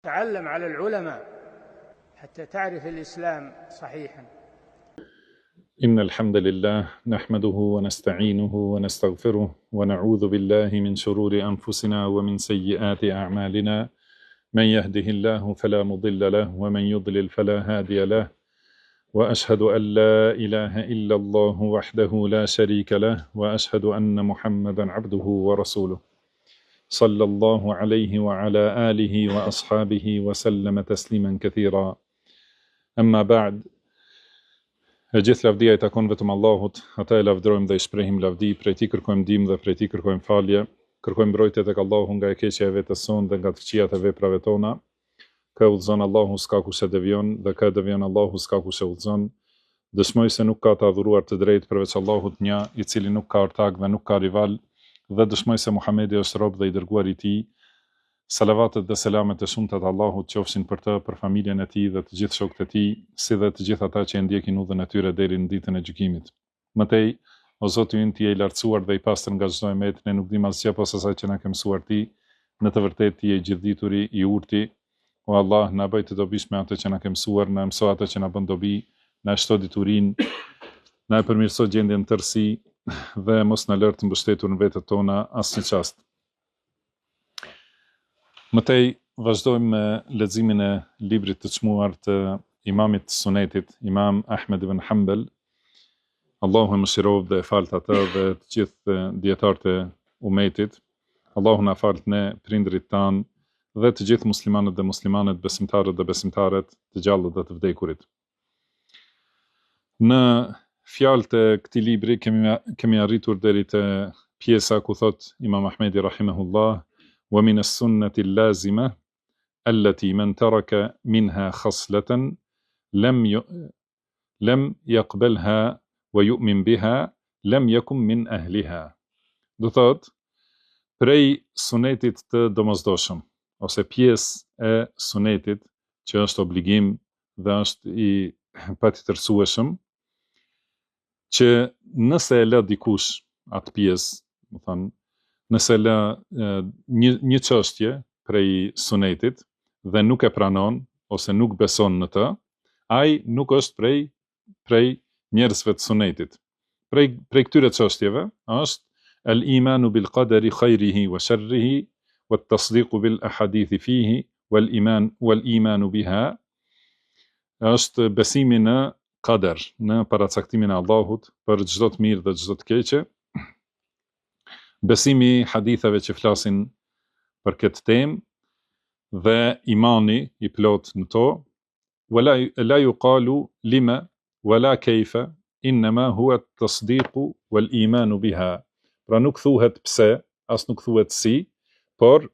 تعلم على العلماء حتى تعرف الإسلام صحيحا. إن الحمد لله نحمده ونستعينه ونستغفره ونعوذ بالله من شرور أنفسنا ومن سيئات أعمالنا. من يهده الله فلا مضل له ومن يضلل فلا هادي له، وأشهد أن لا إله إلا الله وحده لا شريك له، وأشهد أن محمدا عبده ورسوله صلى الله عليه وعلى آله وأصحابه وسلم تسليما كثيرا. أما بعد، gjithë lavdia I takon vetëm Allahut, ata e lavdrojmë dhe I shprehim lavdi, prej Tij kërkojmë ndihmë dhe prej Tij kërkojmë falje, kërkojmë mbrojtje tek Allahu nga e keqja e vetes sonë dhe nga të këqijat e veprave tona. Kë udhëzon Allahu s'ka kush e devion dhe kë devion Allahu s'ka kush e udhëzon. Dëshmoj se nuk ka të adhuruar të drejtë përveç Allahut një, I cili nuk ka ortak dhe nuk ka rival, dhe dëshmoj se Muhamedi është rob dhe I dërguar I Tij. Salavatet dhe selamet e shumta të Allahut qofshin për të, për familjen e tij dhe të gjithë shokët e tij, si dhe të gjithë ata që e ndjekin udhën e tyre deri në ditën e gjykimit. Mëtej, o Zoti ynë, Ti je I lartësuar dhe I pastër nga çdo emet, ne nuk dimë asgjë posa asaj që na ke mësuar Ti. Në të vërtetë Ti je I gjithdituri, I urti. O Allah, na bëj të dobishme atë që na ke mësuar, na mëso atë që na bën dobi, na shto diturinë, na e përmirëso gjendjen tërësi dhe mos na lër të mbështetur në vetët tona asnjë çast. Mëtej, vazhdojmë me leximin e librit të çmuar të imamit të Sunetit, Imam Ahmed ibn Hanbal. Allahu e mëshiroft dhe e falt atë dhe të gjithë dietarët e umetit. Allahu na falt ne, prindrit tan dhe të gjithë muslimanët dhe muslimanet, besimtarët dhe besimtaret, të gjallët dhe të vdekurit. Në fjalët e këtij libri kemi arritur deri te pjesa ku thot Imam Ahmedi rahimahullah: ومن السنة اللازمة التي من ترك منها خصلة لم يقبلها ويؤمن بها لم يكن من أهلها. Do thot, prej sunetit të domosdoshëm, ose pjesë e sunetit që është obligim dhe është I patjetërsueshëm, që nëse e lë dikush atë pjesë, do thënë, nëse lë një çështje prej sunetit dhe nuk e pranon ose nuk beson në të, ai nuk është prej njerëzve të sunetit. Prej këtyre çështjeve është el-imanu bil qadari khayrihi wa sharrihi wat tasdiqu bil ahadithi fihi wal imanu biha, është besimi në qadar, në paracaktimin e Allahut për çdo të mirë dhe çdo të keqe, besimi haditheve që flasin për këtë temë dhe imani I plot në to. La yuqalu lima wala kayfa inma huwa at-tasdiqu wal imanu biha. Pra nuk thuhet pse, as nuk thuhet si, por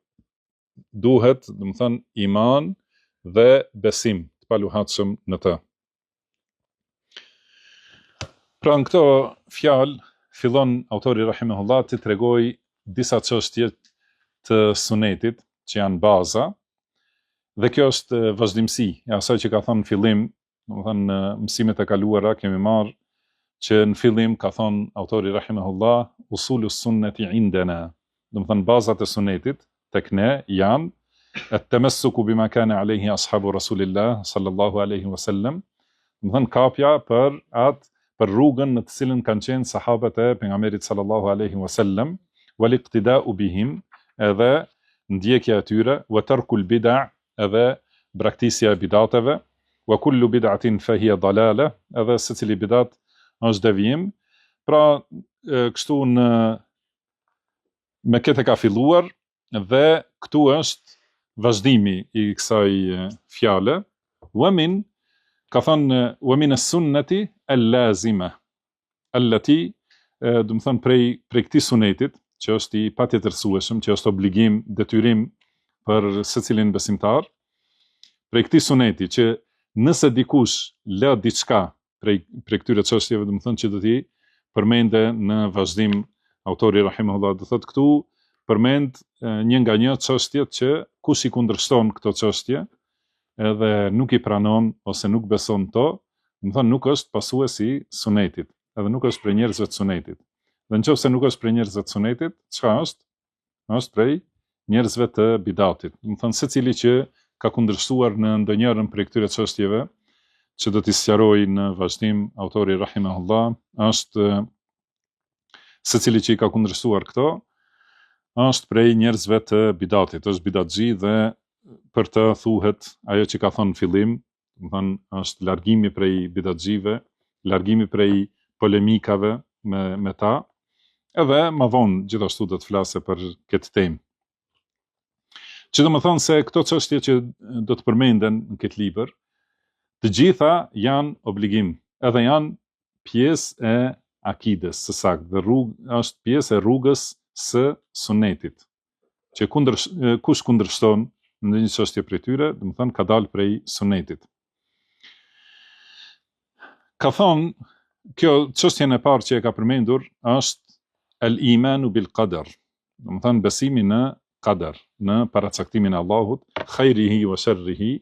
duhet, do të thënë, iman dhe besim të paluhatshëm në të. Pra në këto fjalë fillon autori rahimahullah të tregoj disa çështje të sunetit që janë baza, dhe kjo është vazhdimsi e asaj që ka thënë në fillim. Domethënë në mësimet e kaluara kemi marrë që në fillim ka thënë autori rahimahullah usulus sunnati indana, domethënë bazat e sunetit tek ne janë at-tamassuku bima kana alayhi ashabu rasulillah sallallahu alaihi wasallam, domethënë kapja për rrugën në të cilën kanë qenë sahabët e pejgamberit sallallahu alaihi wasallam, wal iqtida'u bihim, edhe ndjekja e tyre, wa tarkul bid'a, edhe braktisja e bidateve, wa kullu bid'atin fa hiya dalala, edhe secili bidat është devijim. Pra kështu me këtë ka filluar dhe këtu është vazhdimi I kësaj fjale. Ka thënë wa min as-sunnati al-lazima allati, do të thënë prej këtij sunetit që është I patjetërsueshëm, që është obligim, detyrim për secilin besimtar, prej këtij suneti që nëse dikush lë diçka prej këtyre çështjeve, do të thënë që do t'i përmende në vazhdim autori rahimahullah, do thotë këtu përmend një nga një çështjet që kush I kundërshton këto çështje edhe nuk I pranon ose nuk beson to, do të thonë nuk është pasues I sunetit, edhe nuk është prej njerëzve të sunetit. Dhe nëse nuk është prej njerëzve të sunetit, çka është? Është prej njerëzve të bidatit. Do të thonë secili që ka kundërshtuar në ndonjërin prej këtyre çështjeve, që do t'i sqaroj në vazhdim autori rahimahullah, është secili që i ka kundërshtuar këto, është prej njerëzve të bidatit, është bidatxhi dhe për të thuhet ajo që ka thënë në fillim, do të thënë është largimi prej bidatxhive, largimi prej polemikave me ta, edhe më vonë gjithashtu do të flasë për këtë temë. Që do më thonë se këto çështje që do të përmenden në këtë libër, të gjitha janë obligim, edhe janë pjesë e akides së saktë, dhe është pjesë e rrugës së sunetit, që kush kundërshton në një çështje prej tyre, do të thonë ka dalë prej sunetit. Ka thonë, kjo çështjen e parë që e ka përmendur është el-imanu bil qadar, do të thonë besimi në qadar, në paracaktimin e Allahut, khairihi wa sharrihi,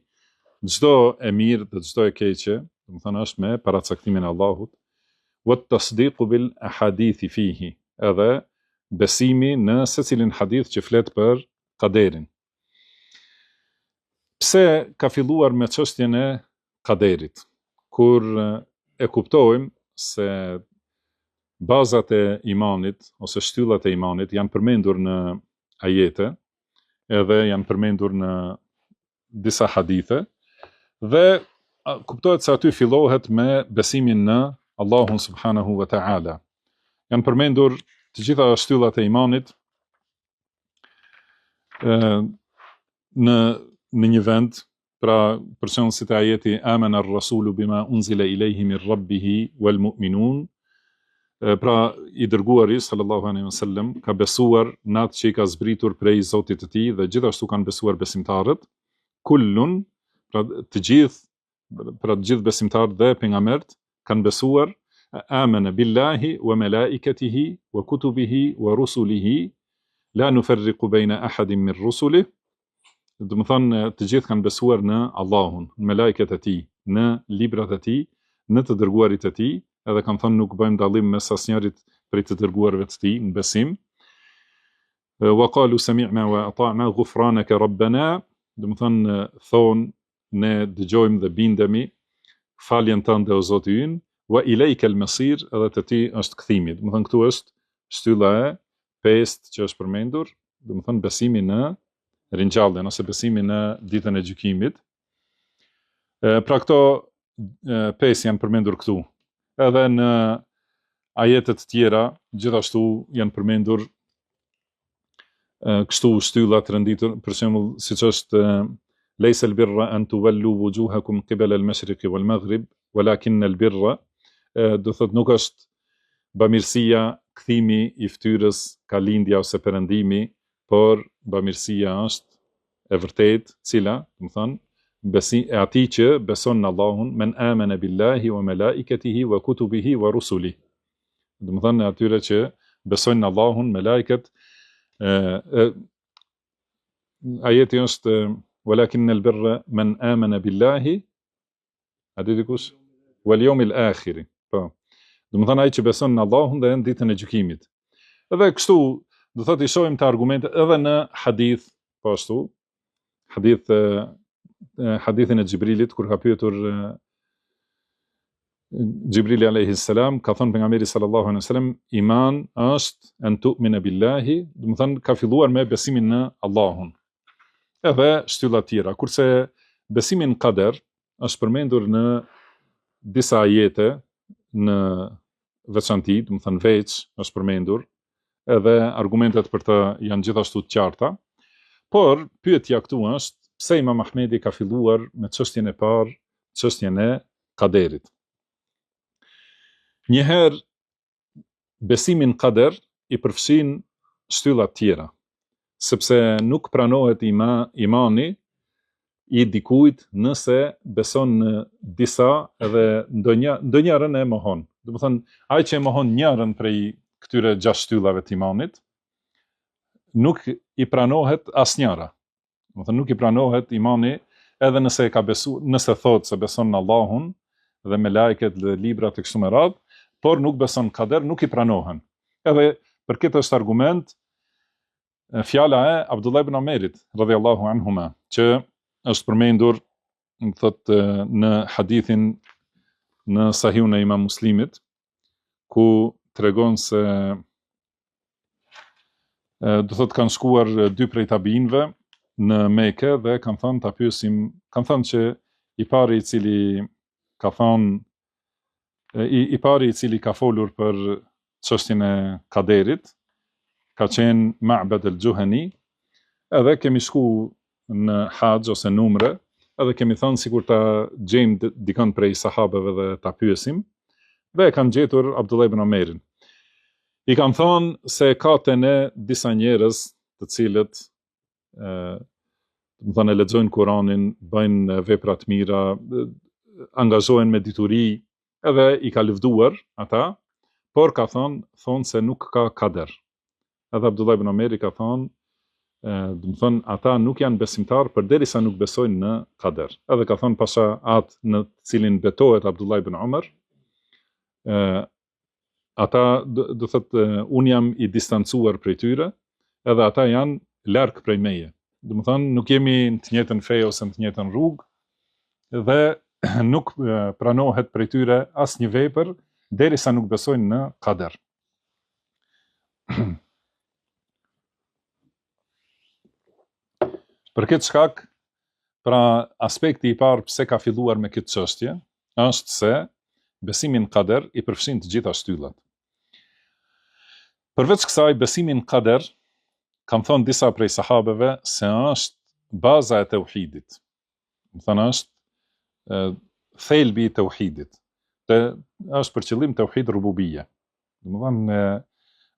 çdo e mirë dhe çdo e keqe, do të thonë është me paracaktimin e Allahut, wa tasdiqu bil ahadithi fihi, edhe besimi në secilin hadith që flet për qaderin. Pse ka filluar me çështjen e qaderit? Kur e kuptojmë se bazat e imanit ose shtyllat e imanit janë përmendur në ajete, edhe janë përmendur në disa hadithe, dhe kuptohet se aty fillohet me besimin në Allahun subhanahu wa ta'ala. Janë përmendur të gjitha shtyllat e imanit në një vend, pra për shembull si te ajeti amana ar-rasulu bima unzila ilayhi min rabbihi wal mu'minun, pra i dërguari sallallahu alaihi wasallam ka besuar në atë që i ka zbritur prej Zotit të tij, dhe gjithashtu kanë besuar besimtarët, kullun, pra të gjithë besimtarët dhe pejgamberët kanë besuar, amana billahi wa malaikatihi wa kutubihi wa rusulihi la nufarriqu baina ahadin min rusulihi. Do të thonë të gjithë kanë besuar në Allahun, në melajket e tij, në librat e tij, në të dërguarit e tij, edhe kanë thënë nuk bëjmë dallim mes asnjërit prej të dërguarve të tij në besim. Wa qalu sami'na wa ata'na ghufranaka rabbana, do të thonë thonë ne dëgjojmë dhe bindemi, faljen tënde o Zoti ynë, wa ilayka al-masir, edhe te ti është kthimi. Do të thonë këtu është shtylla e pestë që është përmendur, do të thonë besimi në ringjalljen ose besimi në ditën e gjykimit. Pra këto pesë janë përmendur këtu. Edhe në ajetet tjera gjithashtu janë përmendur kështu shtylla të renditur, për shembull siç është leysa al-birra an tuwallu wujuhakum qibala al-mashriqi wal-maghrib walakin al-birra, do thotë nuk është bamirësia kthimi i fytyrës ka lindja ose perëndimi, por bamirësia është e vërtet, cila, do të thonë, e atij që beson në Allahun, men amana billahi wa malaikatihi wa kutubihi wa rusulihi. Do të thonë atyre që besojnë në Allahun, melajket, ajeti është walakin al-birra man amana billahi, a di dikush? Wal yawmil akhir. Po. Do të thonë ai që beson në Allahun dhe në ditën e gjykimit. Edhe kështu do thotë i shohim të argumente edhe në hadith, po ashtu, hadithin e Xhibrilit, kur ka pyetur Xhibrili alayhi salam, ka thënë pejgamberi sallallahu alaihi wasallam, iman është an tu'mina billahi, do të thonë ka filluar me besimin në Allahun. Edhe shtylla të tjera, kurse besimi në qadar është përmendur në disa ajete në veçanti, do të thonë veç është përmendur, edhe argumentet për të janë gjithashtu të qarta, por pyetja këtu është pse Imam Ahmedi ka filluar me çështjen e parë, çështjen e qaderit. Njëherë besimin qadar i përfshin shtylla të tjera, sepse nuk pranohet imani i dikujt nëse beson në disa edhe ndonjërin e mohon. Do të thonë, ai që e mohon njërin prej këtyre 6 shtyllave të imanit, nuk i pranohet asnjëra. Do të thonë nuk i pranohet imani edhe nëse ka nëse thotë se beson në Allahun dhe me melajket dhe librat e kështu me radhë, por nuk beson qadar, nuk i pranohen. Edhe për këtë është argument fjala e Abdullah ibn Omerit radhiyallahu anhuma, që është përmendur në hadithin në Sahihun e Imam Muslimit, ku tregon se do thot kanë shkuar dy prej tabiinëve në Mekë dhe kanë thënë ta pyesim, kanë thënë që i pari i cili ka thënë i pari i cili ka folur për çështjen e kaderit ka qenë Ma'bad al-Juhani, edhe kemi shku në haxh ose në umre, edhe kemi thënë sikur ta gjejmë dikon prej sahabeve dhe ta pyesim, dhe kanë gjetur Abdullah ibn Omerin. I kanë thënë se ka të ne disa njerëz të cilët do të lexojnë Kur'anin, bëjnë vepra të mira, angazhohen me dituri, edhe i ka lëvduar ata, por ka thonë se nuk ka kader. Edhe Abdullah ibn Omeri ka thonë, do të thonë ata nuk janë besimtar përderisa nuk besojnë në kader. Edhe ka thonë pasha atë në cilin betohet Abdullah ibn Omer, ata do thotë un jam i distancuar prej tyre, edhe ata janë larg prej meje. Do të thonë nuk jemi në të njëjtën fe ose në të njëjtën rrugë, dhe nuk pranohet prej tyre asnjë vepër derisa nuk besojnë në kader. Për këtë shkak, pra aspekti i parë pse ka filluar me këtë çështje, është se besimi në kader i përfshin të gjitha shtyllat. Përveç kësaj, besimi në kader, kanë thënë disa prej sahabeve se është baza e tauhidit. Do thënë është thelbi i tauhidit. Dhe është për qëllim tauhid rububia. Do thënë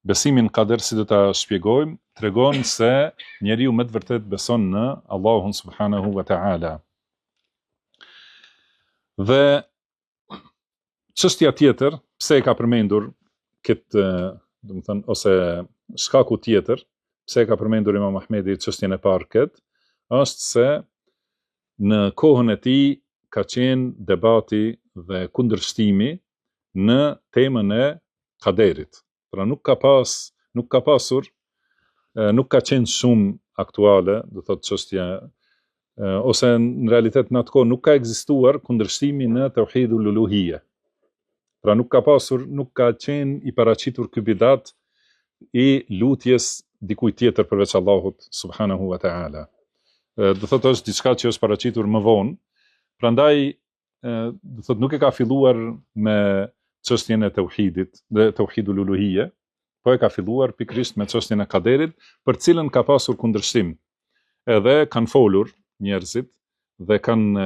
besimin në kader, si do ta shpjegojmë, tregon se njeriu me të vërtet beson në Allahun subhanahu wa ta'ala. Dhe çështja tjetër, pse e ka përmendur këtë, do të thënë, ose shkaku tjetër, pse e ka përmendur Imam Ahmedi çështjen e parë këtë, është se në kohën e tij ka qenë debati dhe kundërshtimi në temën e kaderit. Pra nuk ka qenë shumë aktuale, do thotë çështja, ose në realitet në atë kohë nuk ka ekzistuar kundërshtimi në tauhidul uluhiyya. Pra nuk ka qenë i paraqitur ky bidat i lutjes dikujt tjetër përveç Allahut subhanahu wa ta'ala. Do thotë është diçka që është paraqitur më vonë, prandaj do thotë nuk e ka filluar me çështjen e tauhidit, dhe tauhidul uluhiyya, po e ka filluar pikërisht me çështjen e kaderit, për cilën ka pasur kundërshtim. Edhe kanë folur njerëzit dhe kanë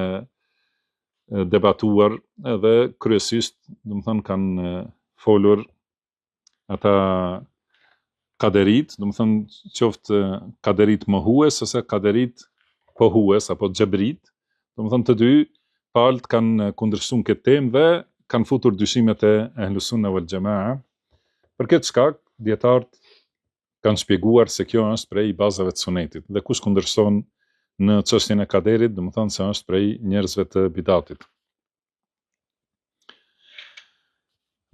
debatuar, edhe kryesisht, do të thonë, kanë folur ata kaderit, do të thonë qoftë kaderit mohues ose kaderit pohues apo xhabrit, do të thonë të dy palët kanë kundërshtuar këtë temë dhe kanë futur dyshimet e Ahlus Sunna wal Jamaa. Për këtë shkak, dietarët kanë shpjeguar se kjo është prej bazave të sunetit, dhe kush kundërshton në çështjen e kaderit, do të thonë se është prej njerëzve të bidatit.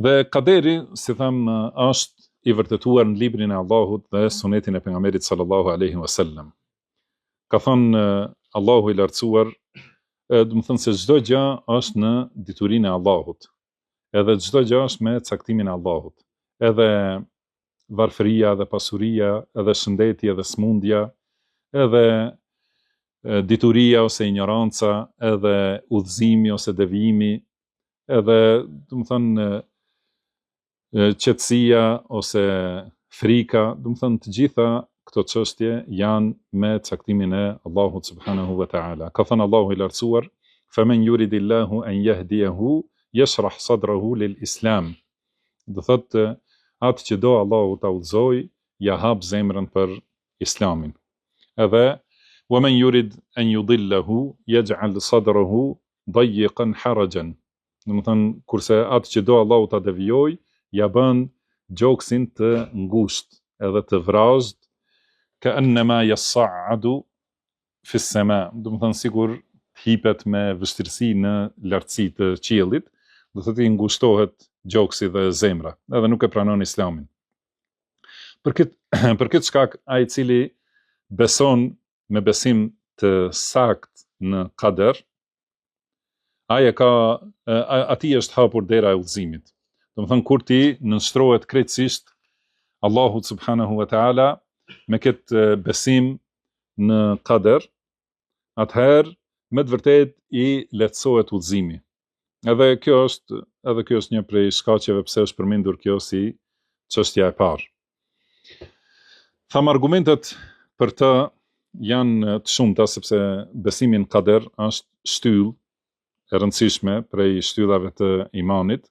Dhe kaderi, si them, është i vërtetuar në librin e Allahut dhe sunetin e pejgamberit sallallahu alaihi wasallam. Ka thënë Allahu i lartësuar, do të thënë se çdo gjë është në diturinë e Allahut. Edhe çdo gjë është me caktimin e Allahut. Edhe varfëria, edhe pasuria, edhe shëndeti, edhe smundja, edhe dituria ose ignoranca, edhe udhëzimi ose devijimi, edhe do të thënë qetësia ose frika, do të thënë të gjitha këto çështje janë me caktimin e Allahut subhanahu wa ta'ala. Ka thënë Allahu i lartësuar, "Faman yuridillahu an yahdiyahu yashrah sadrahu lil-islam." Do thotë atë që do Allahu ta udhëzoj, ja hap zemrën për islamin. Edhe wa man yurid an yudillahu yaj'al sadrahu dayiqan harajan. Do të thënë kurse atë që do Allahu ta devijoj, ja bën gjoksin të ngushtë edhe të vrazhët, ka'annama yas'adu fi as-sama', do të thënë sikur hipet me vështirësi në lartësi të qiellit, do thotë i ngushtohet gjoksi dhe zemra, edhe nuk e pranon islamin. Për këtë shkak, ai i cili beson me besim të sakt në kader, ati është hapur dera e udhëzimit. Do të thënë kur ti nënshtrohet krejtësisht Allahut subhanahu wa taala me këtë besim në kader, atëherë me të vërtet i lehtësohet udhëzimi. Edhe kjo është një prej shkaqeve pse është përmendur kjo si çështja e parë. Tham argumentet për të janë të shumta sepse besimi në kader është shtyllë e rëndësishme prej shtyllave të imanit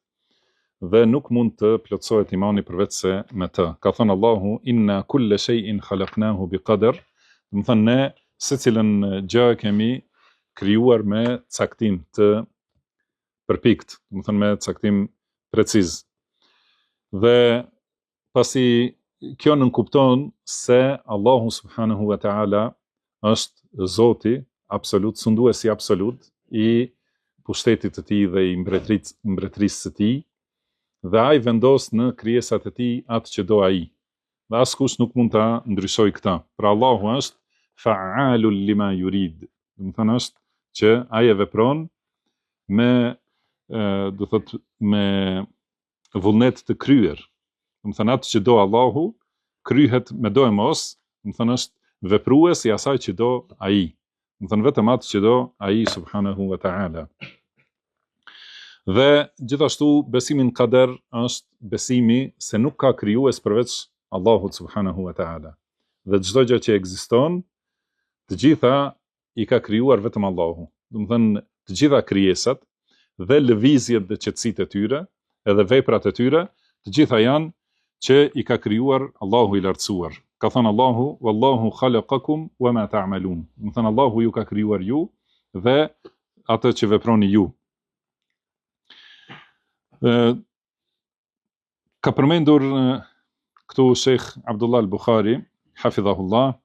dhe nuk mund të plotësohet imani përveç se me të. Ka thënë Allahu inna kulla shay'in khalaqnahu biqadar, do të thënë ne secilën gjë kemi krijuar me caktim të përpikt, do të thënë me caktim preciz. Dhe pasi kjo nënkupton se Allahu subhanahu wa taala është Zoti absolut, sunduesi absolut i pushtetit të tij dhe i mbretërisë së tij, dhe ai vendos në krijesat e tij atë që do ai. Dhe askush nuk mund ta ndryshojë këtë. Pra Allahu është fa'alul lima yurid. Do të thënë është që ai e vepron me do thotë me vullnet të kryer. Do të thënë atë që do Allahu kryhet me do e mos, do të thënë është veprues i asaj që do ai. Do të thënë vetëm atë që do ai subhanahu wa ta'ala. Dhe gjithashtu besimi në kader është besimi se nuk ka krijues përveç Allahut subhanahu wa ta'ala. Dhe çdo gjë që ekziston, të gjitha i ka krijuar vetëm Allahu. Do të thënë të gjitha krijesat dhe lëvizjet dhe qetësitë e tyre, edhe veprat e tyre, të gjitha janë që i ka krijuar Allahu i lartësuar. Ka thënë Allahu wallahu khalaqakum wama ta'malun. Do të thënë Allahu ju ka krijuar ju dhe atë që veproni ju. Ka përmendur këtu Sheikh Abdullah al-Bukhari, hafidhahullah,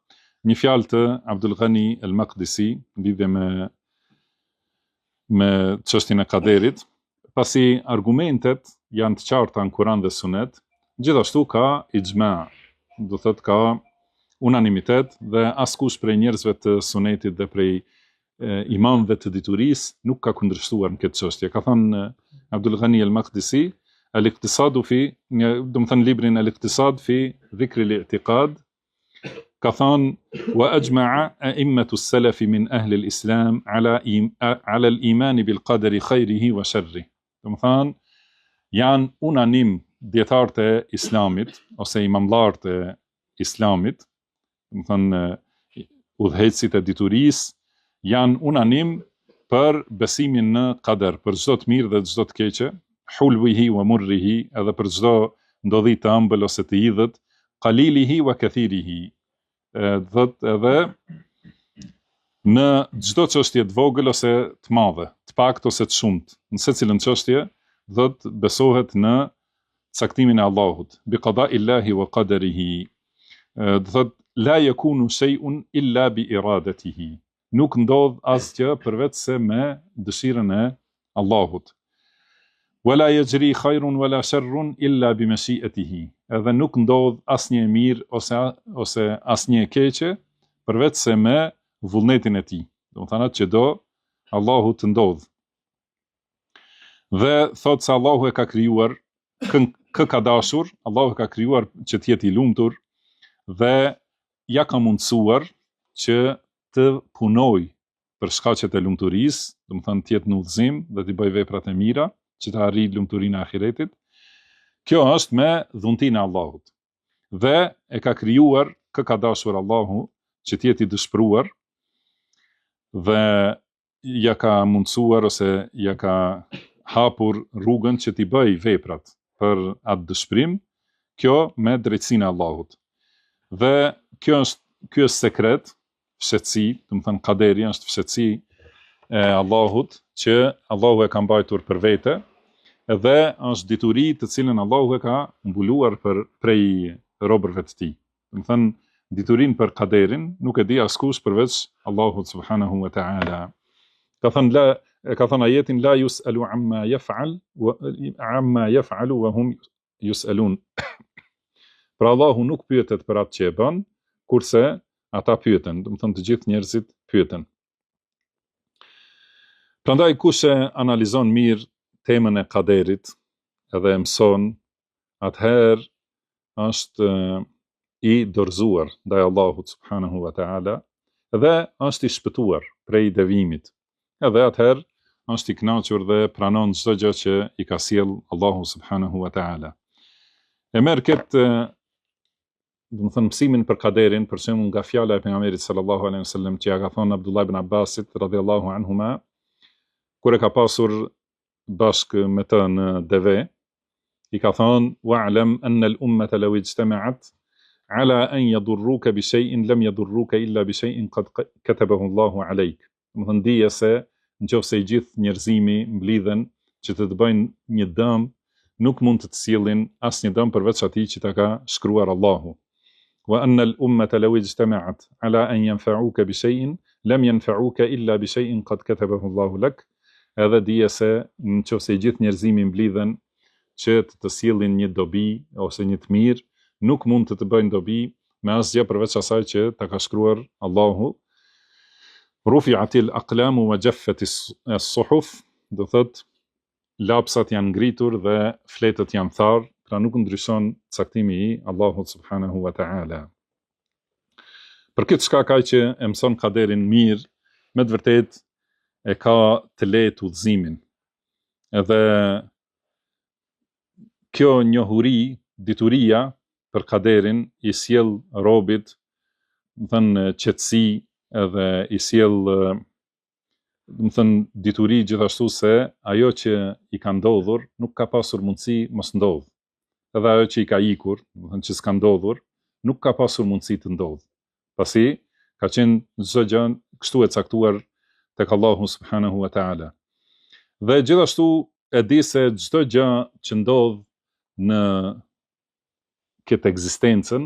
një fjalë të Abdul Ghani al-Maqdisi lidhje me çështjen e kaderit, pasi argumentet janë të qarta në Kur'an dhe Sunet, gjithashtu ka ijma, do thotë ka unanimitet dhe askush prej njerëzve të Sunetit dhe prej imamëve të diturisë nuk ka kundërshtuar në këtë çështje. Ka thënë Abdul Ghani al-Maqdisi, al-iqtisadu fi, do të thënë librin al-iqtisad fi dhikri al-i'tiqad, ka thënë wa ajma'a a'immatu as-salaf min ahli al-islam ala al-iman bil qadari khayrihi wa sharrihi. Do të thënë janë unanim dietarët e Islamit ose imamllarët e Islamit, do të thënë udhëheqësit e diturisë janë unanim për besimin në kader, për çdo të mirë dhe çdo të keqe, hulwihi wa murrihi, edhe për çdo ndodhi të ëmbël ose të idhët, qalilihi wa kathirihi. Thotë edhe në çdo çështje të vogël ose të madhe, të pakët ose të shumtë, në secilën çështje, thotë besohet në caktimin e Allahut, bi qada'illahi wa qadarihi. Thotë la yakunu shay'un illa bi iradatihi. Nuk ndodh asgjë përveç se me dëshirën e Allahut. Wala yajri khairun wala sharrun illa bi mashi'atihi. Edhe nuk ndodh asnjë e mirë ose asnjë e keqe përveç se me vullnetin e tij. Do të thënë atë që do Allahu të ndodh. Dhe thotë se Allahu e ka krijuar kë ka dashur, Allahu ka krijuar që të jetë i lumtur dhe ja ka mundsuar që të punoj për shkaqet e lumturisë, do të thënë të jetë në udhëzim dhe të bëj veprat e mira që të arrijë lumturinë e ahiretit. Kjo është me dhuntinë e Allahut. Dhe e ka krijuar kë ka dashur Allahu që të jetë i dëshpëruar dhe ja ka mundsuar ose ja ka hapur rrugën që t'i bëj veprat për atë dëshpërim, kjo me drejtsinë e Allahut. Dhe ky është sekret, fshetësi, do të thënë kaderi është fshetësi e Allahut që Allahu e ka mbajtur për vete, edhe është dituri të cilën Allahu e ka mbuluar prej robërve të tij. Do të thënë diturinë për kaderin nuk e di askush përveç Allahut subhanahu wa ta'ala. Ka thënë ajetin la yus'alu amma yaf'alu wa hum yus'alun. Pra Allahu nuk pyetet për atë që e bën, kurse ata pyeten, do të thënë të gjithë njerëzit pyeten. Prandaj kush e analizon mirë temën e kaderit edhe e mëson, atëherë është i dorëzuar ndaj Allahut subhanahu wa taala dhe është i shpëtuar prej devimit. Edhe atëherë është i kënaqur dhe pranon çdo gjë që i ka sjell Allahu subhanahu wa taala. E merr këtë, do të thënë, mësimin për kaderin, për shembull nga fjala e pejgamberit sallallahu alaihi wasallam që ja ka thonë Abdullah ibn Abbasit radhiyallahu anhuma, kur e ka pasur bashkë me të në deve, i ka thonë: "Wa'lam anna al-ummata law ijtama'at ala an yadurruka bi shay'in lam yadurruka illa bi shay'in qad katabahu Allahu alayk." Do të thënë, dije se nëse i gjithë njerëzimi mblidhen që të bëjnë një dëm, nuk mund të sjellin asnjë dëm përveç atij që ta ka shkruar Allahu. Wa anna al-ummata law ijtama'at ala an yanfa'uka bi shay'in lam yanfa'uka illa bi shay'in qad katabahu Allahu lak. Edhe dije se nëse i gjithë njerëzimi mblidhen që të sjellin një dobi ose një të mirë, nuk mund të bëjnë dobi me asgjë përveç asaj që ta ka shkruar Allahu. Rufi'atil aqlamu wa jaffat as-suhuf, do thot lapsat janë ngritur dhe fletët janë tharë, pra nuk ndryshon caktimi i Allahut subhanahu wa ta'ala. Për këtë shkak ai që e mëson kaderin mirë, me të vërtetë e ka të lehtë udhëzimin. Edhe kjo njohuri, dituria për kaderin i sjell robit, do të thënë, qetësi, edhe i sjell, do të thënë, dituri gjithashtu se ajo që i ka ndodhur nuk ka pasur mundësi mos ndodh. Edhe ajo që i ka ikur, do të thënë që s'ka ndodhur, nuk ka pasur mundësi të ndodh. Pasi ka qenë çdo gjë kështu e caktuar tek Allahu subhanahu wa taala. Dhe gjithashtu e di se çdo gjë që ndodh në këtë ekzistencën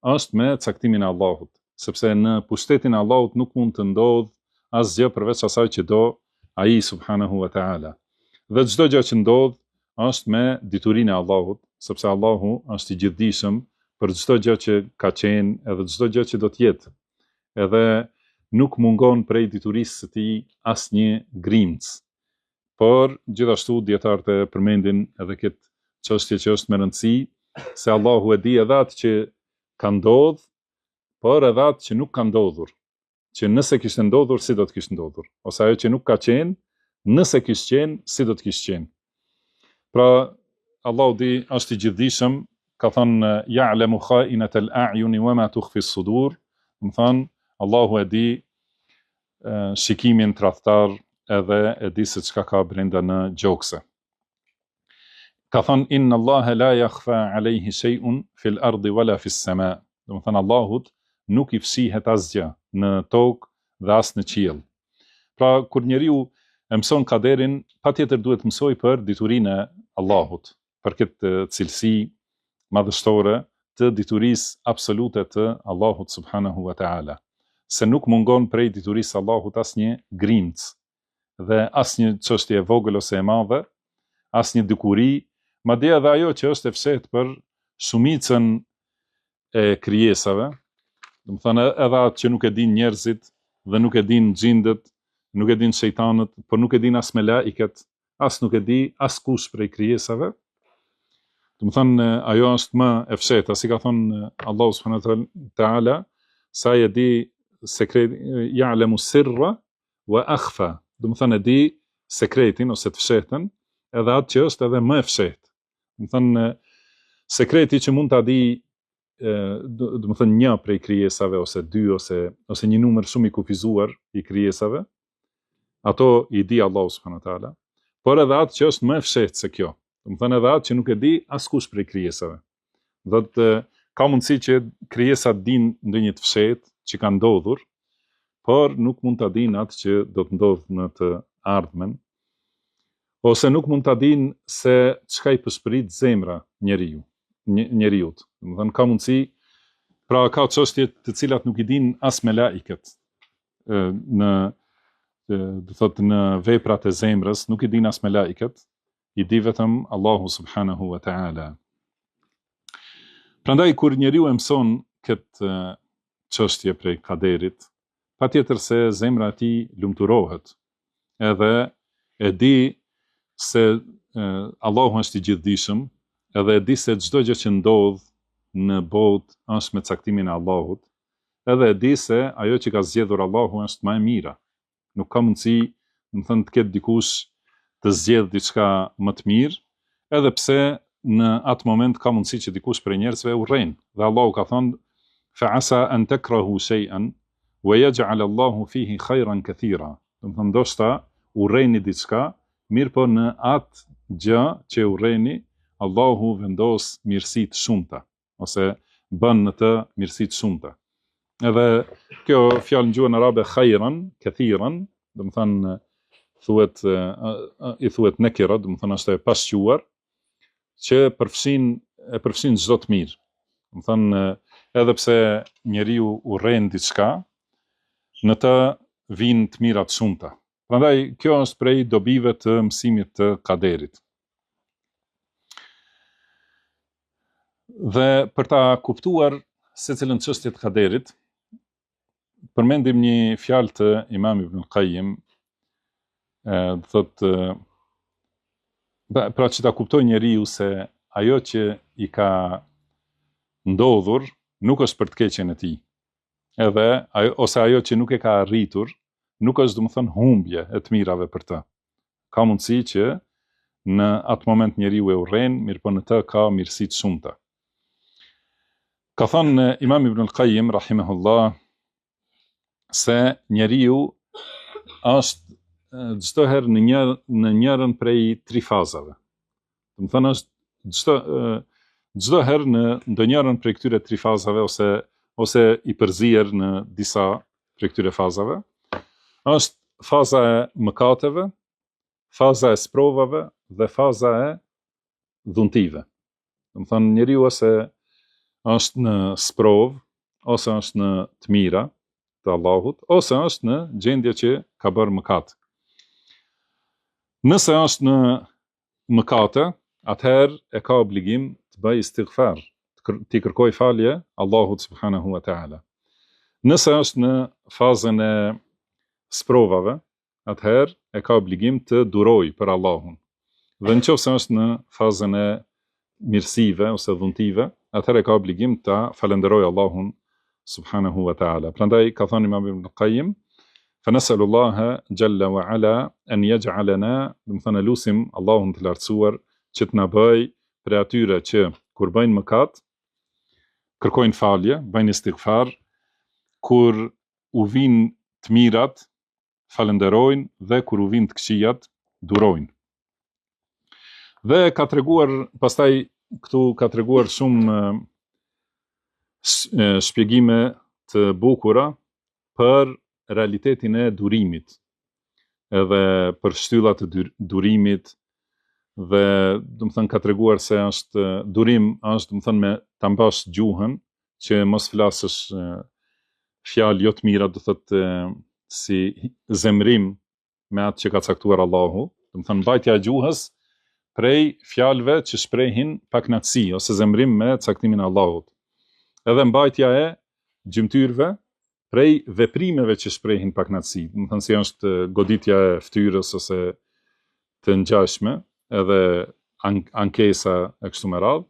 është me caktimin e Allahut, sepse në pushtetin e Allahut nuk mund të ndodh asgjë përveç asaj që do ai subhanahu wa taala. Dhe çdo gjë që ndodh është me diturinë e Allahut, sepse Allahu është i gjithdijshëm për çdo gjë që ka qenë edhe çdo gjë që do të jetë. Edhe nuk mungon prej diturisë së tij asnjë grimc. Por gjithashtu dietarët e përmendin edhe këtë çështje që është me rëndësi, se Allahu e di edhe atë që ka ndodhur, por edhe atë që nuk ka ndodhur. Që nëse kishte ndodhur, si do të kishte ndodhur, ose ajo që nuk ka qenë, nëse kishte qenë, si do të kishte qenë. Pra Allahu di, është i gjithdijshëm, ka thënë ya'lamu kha'inatal a'yuni wa ma tukhfi as-sudur, do thënë Allahu e di shikimin tradhtar edhe e di se çka ka brenda në gjokse. Ka thënë inna Allaha la yakhfa alayhi shay'un fil ardi wala fis sama. Do thënë Allahut nuk i fshihet asgjë në tokë dhe as në qiell. Pra kur njeriu e mëson kaderin, patjetër duhet mësoj për diturinë e Allahut, për këtë cilësi madhështore të diturisë absolute të Allahut subhanahu wa taala. Se nuk mungon prej diturisë së Allahut asnjë grimc dhe asnjë çështje e vogël ose e madhe, asnjë dukuri, madje edhe ajo që është e fshehtë për shumicën e krijesave, do të thënë edhe atë që nuk e din njerëzit dhe nuk e din xhindët, nuk e din shejtanët, por nuk e din as melaiket, as nuk e di askush prej krijesave. Do të thënë ajo është më e fshehtë, si ka thënë Allahu subhanahu wa taala, sa e di sekret, ya'lamu sirra wa akhfa. Do të thënë e di sekretin ose të fshehtën, edhe atë që është edhe më e fshehtë. Do të thënë sekreti që mund ta di, do të thënë një prej krijesave ose dy ose një numër shumë i kufizuar i krijesave, ato i di Allahu subhanahu wa taala, por edhe atë që është më e fshehtë se kjo. Do të thënë edhe atë që nuk e di askush prej krijesave. Do të ka mundësi që krijesat dinë ndonjë të fshehtë që ka ndodhur, por nuk mund ta dinë atë që do të ndodhë në të ardhmen, ose nuk mund ta dinë se çka i përshpërit zemra njeriut. Do të thënë ka mundësi, pra ka çështje të cilat nuk i dinë as melaiket në do thotë në veprat e zemrës, nuk i dinë as melaiket, i di vetëm Allahu subhanahu wa taala. Prandaj kur njeriu e mëson këtë çështje prej kaderit, patjetër se zemra e tij lumturohet, edhe e di se Allahu është i gjithdijshëm, edhe e di se çdo gjë që ndodh në botë është me caktimin e Allahut, edhe e di se ajo që ka zgjedhur Allahu është më e mira. Nuk ka mundësi, të ketë dikush të zgjedh diçka më të mirë, edhe pse në atë moment ka mundësi që dikush prej njerëzve urrejnë. Dhe Allahu ka thënë: "Fa'asa an takrahu shay'an wa yaj'al Allahu fihi khayran kathira." Ndoshta urrejni diçka, mirë po në atë gjë që urrejni, Allahu vendos mirësi të shumta, ose bën në të mirësi të shumta. Edhe kjo fjalë në gjuhën arabe khayran kathiran, i thuhet nekira, është e pasquar, që e përfshin çdo të mirë. Edhe pse njeriu urren diçka, në të vinë të mira të shumta. Prandaj kjo është prej dobive të mësimit të kaderit. Dhe për ta kuptuar secilën çështje të kaderit, përmendim një fjalë të Imam Ibn Qayyim, thotë, pra që ta kuptoj njeriu se ajo që i ka ndodhur nuk është për të keqen e tij. Ose ajo që nuk e ka arritur, nuk është humbje e të mirave për të. Ka mundësi që në atë moment njeriu e urren, mirë po në të ka mirësi të shumta. Ka thënë Imam Ibn Qayyim rahimahullah se njeriu është çdo herë në njërin prej tri fazave. Është çdo herë në ndonjërin prej këtyre tri fazave, ose i përzier në disa prej këtyre fazave. Është faza e mëkateve, faza e sprovave dhe faza e dhuntive. Njeriu ose është në sprov, ose është në të mira të Allahut, ose është në gjendje që ka bërë mëkat. Nëse është në mëkate, atëherë e ka obligim të bëj istighfar, të kërkoj falje Allahut subhanahu wa ta'ala. Nëse është në fazën e sprovave, atëherë e ka obligim të duroj për Allahun. Dhe nëse është në fazën e mirësive ose dhuntive, atëherë e ka obligim të falenderoj Allahun subhanahu wa ta'ala. Prandaj ka thënë Imam Ibn Qayyim: "Fanasalu Allaha jalla wa ala an yaj'alana", lusim Allahun të lartësuar që të na bëj për atyre që kur bëjnë mëkat, kërkojnë falje, bëjnë istighfar, kur u vinë të mirat, falenderojnë, dhe kur u vinë të këqijat, durojnë. Dhe ka treguar, pastaj këtu ka treguar shumë shpjegime të bukura për realitetin e durimit, edhe për shtyllat e durimit, dhe ka treguar se është durim është me ta mbash gjuhën, që mos flasësh fjalë jo të mira, do thotë si zemrim me atë që ka caktuar Allahu, mbajtja e gjuhës prej fjalëve që shprehin paknatësi ose zemrim me caktimin e Allahut. Edhe mbajtja e gjymtyrve prej veprimeve që shprehin paknatësi, si është goditja e fytyrës ose të ngjashme, edhe ankesa e kështu me radhë,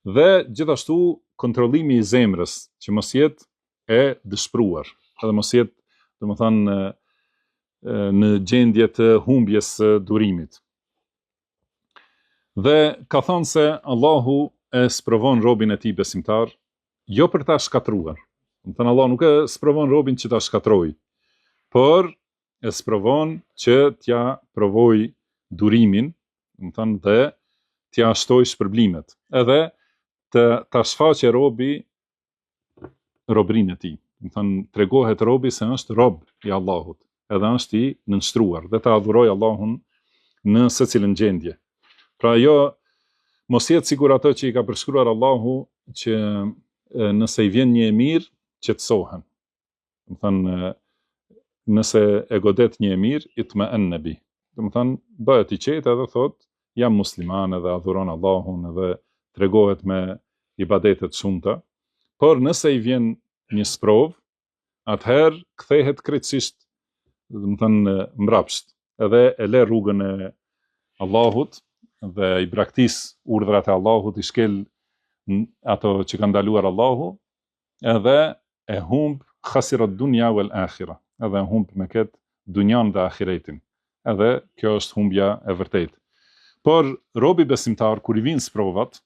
dhe gjithashtu kontrollimi i zemrës, që mos jetë e dëshpruar, edhe mos jetë, në gjendje të humbjes së durimit. Dhe ka thënë se Allahu e sprovon robin e tij besimtar, jo për ta shkatruar. Allah nuk e sprovon robin që ta shkatroj, por e sprovon që t'ja provoj durimin, dhe t'ja shtoj shpërblimet, edhe ta shfaqe robi robrin e tij. Tregohet robi se është rob i Allahut, edhe është i nënshtruar, dhe ta adhuroj Allahun në secilën gjendje. Pra mos jetë sigur ato që i ka përshkruar Allahu, që nëse i vjen një e mirë, qetësohen. Nëse e godet një e mirë, itma'anna bi. Bëhet i qetë edhe thot, jam musliman, edhe adhuron Allahun, edhe tregohet me ibadetet shumta. Por nëse i vjen një sprov, atëherë kthehet krejtësisht, mbrapsht, edhe e le rrugën e Allahut dhe i braktis urdhrat e Allahut, i shkel ato që ka ndaluar Allahu, edhe e humb khasirat dunya wal akhira, edhe e humb me këtë dunjan dhe ahiretin. Edhe kjo është humbja e vërtet. Por robi besimtar kur i vinë sprovat,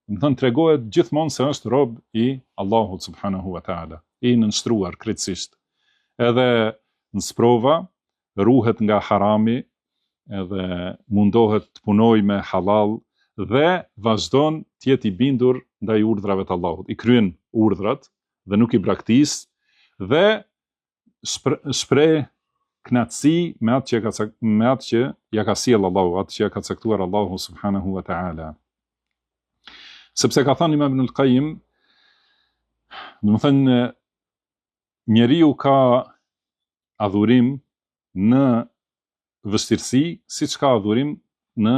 do të tregohet gjithmonë se është rob i Allahut subhanahu wa taala, i nënshtruar krejtësisht. Edhe në sprova ruhet nga harami, edhe mundohet të punoj me halal dhe vazhdon të jetë i bindur ndaj urdhrave të Allahut. I kryen urdhrat dhe nuk i braktis dhe shpreh knatësi me atë që ja ka sjell Allahu, atë që ja ka caktuar Allahu subhanahu wa taala. Sepse ka thënë Imam Ibn al-Qayyim, do të thënë njeriu ka adhurim në vështirësi, siç ka adhurim në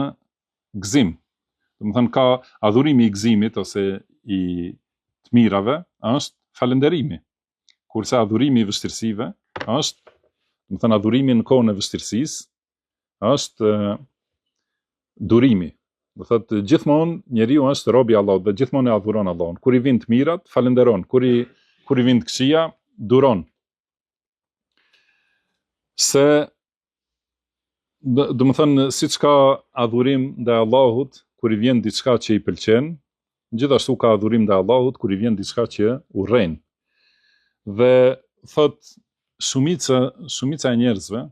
gëzim. Do të thënë ka adhurimi i gëzimit ose i të mirave është falënderimi, kurse adhurimi i vështirësive është, do të thënë adhurimi në kohën e vështirësisë është durimi. Do thotë gjithmonë njeriu është rob i Allahut dhe gjithmonë e adhuron Allahun. Kur i vin të mirat, falenderon. Kur i vin të këqija, duron. Se do të thënë siç ka adhurim ndaj Allahut kur i vjen diçka që i pëlqen, gjithashtu ka adhurim ndaj Allahut kur i vjen diçka që urren. Dhe thot shumica e njerëzve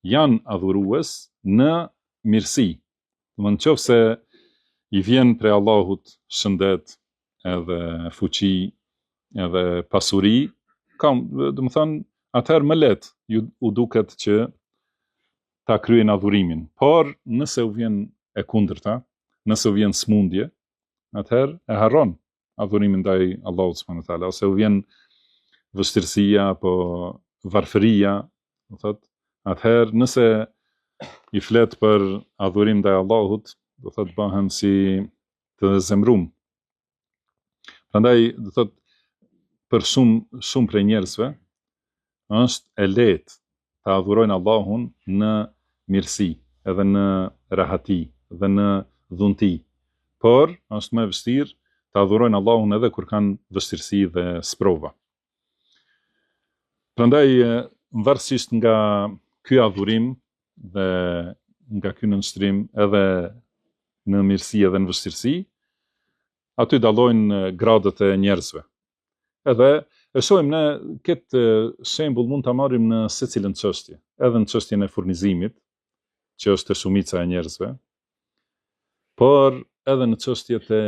janë adhurues në mirësi. Në qoftë i vjen prej Allahut shëndet, edhe fuqi, edhe pasuri, do të thënë atëherë më lehtë u duket që ta kryen adhurimin. Por nëse u vjen e kundërta, nëse u vjen smundje, atëherë e harron adhurimin ndaj Allahut subhanahu wa taala, ose u vjen vështirësia apo varfëria, do thotë, atëherë nëse i flet për adhurim ndaj Allahut, do thotë bëhen si të zemrum. Prandaj do thotë për shumë prej njerëzve është e lehtë të adhurojnë Allahun në mirësi, edhe në rahati, dhe në dhunti. Por është më e vështirë të adhurojnë Allahun edhe kur kanë vështirësi dhe sprova. Prandaj varësisht nga ky adhurim dhe nga ky nënshtrim edhe në mirësi edhe në vështirësi, aty dallojnë gradat e njerëzve. Edhe e shohim ne këtë shembull mund ta marrim në secilën çështje, edhe në çështjen e furnizimit, që është e shumica e njerëzve, por edhe në çështjet e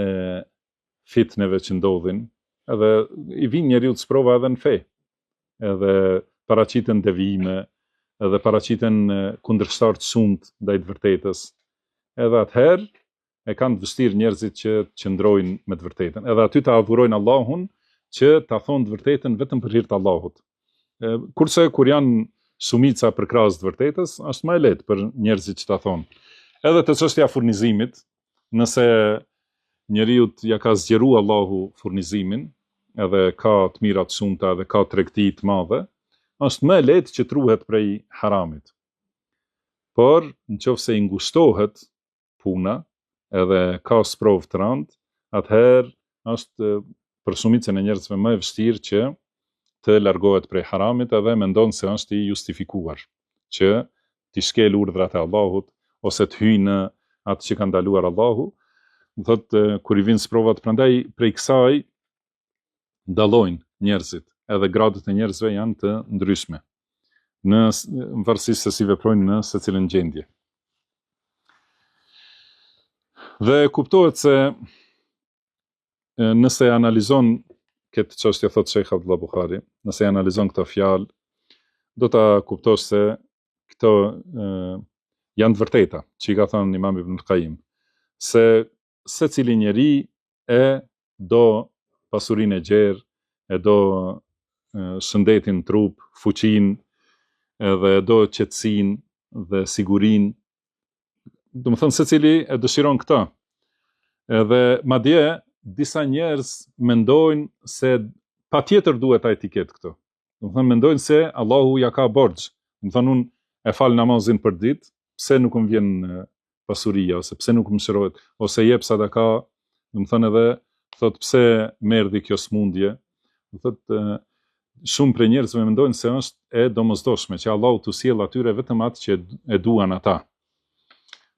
fitneve që ndodhin, edhe i vin njeriu të sprova edhe në fe, edhe paraqiten devijime, edhe paraqiten kundërshtar të shumt ndaj të vërtetës. Edhe atëherë e kanë të vështirë njerëzit që të qëndrojnë me të vërtetën. Edhe aty ta adhurojnë Allahun që ta thonë të vërtetën vetëm për hir të Allahut. Kurse kur janë shumica për krahas të vërtetës, është më e lehtë për njerëzit që ta thonë. Edhe te çështja e furnizimit, nëse njeriu ja ka zgjeru Allahu furnizimin, edhe ka të mira të shumta dhe ka tregti të madhe, është më e lehtë që truhet prej haramit. Por nëse i ngushtohet puna edhe ka sprovë të rëndë, atëherë është për shumicën e njerëzve më e vështirë që të largohet prej haramit edhe mendon se është i justifikuar që t'i shkel urdhrat e Allahut ose të hyjë në atë që ka ndaluar Allahu. Do thotë kur i vin sprovat, prandaj prej kësaj dallojnë njerëzit, edhe gradat e njerëzve janë të ndryshme, në varësisht se si veprojnë në secilën gjendje. Dhe kuptohet se nëse analizon këtë çështje, thot Sheikh Abdullah Buhari, nëse analizon këtë fjalë, do ta kuptosh se këto janë të vërteta, që i ka thënë Imam Ibn al-Qayyim, se secili njeri e do pasurinë e gjerë, e do shëndetin trup, fuqin, edhe do qetësinë dhe sigurinë. Do të thënë secili e dëshiron këtë. Edhe madje disa njerëz mendojnë se patjetër duhet ai të ketë këtë. Do të thënë mendojnë se Allahu ja ka borxh. Do të thënë unë e fal namazin për ditë, pse nuk më vjen pasuria, ose pse nuk më shërohet, ose jep sadaka, do të thonë edhe thot pse merdhi kjo smundje, do thot shumë prej njerëzve mendojnë se është e domosdoshme që Allahu t'u sjell atyre vetëm atë që e duan ata.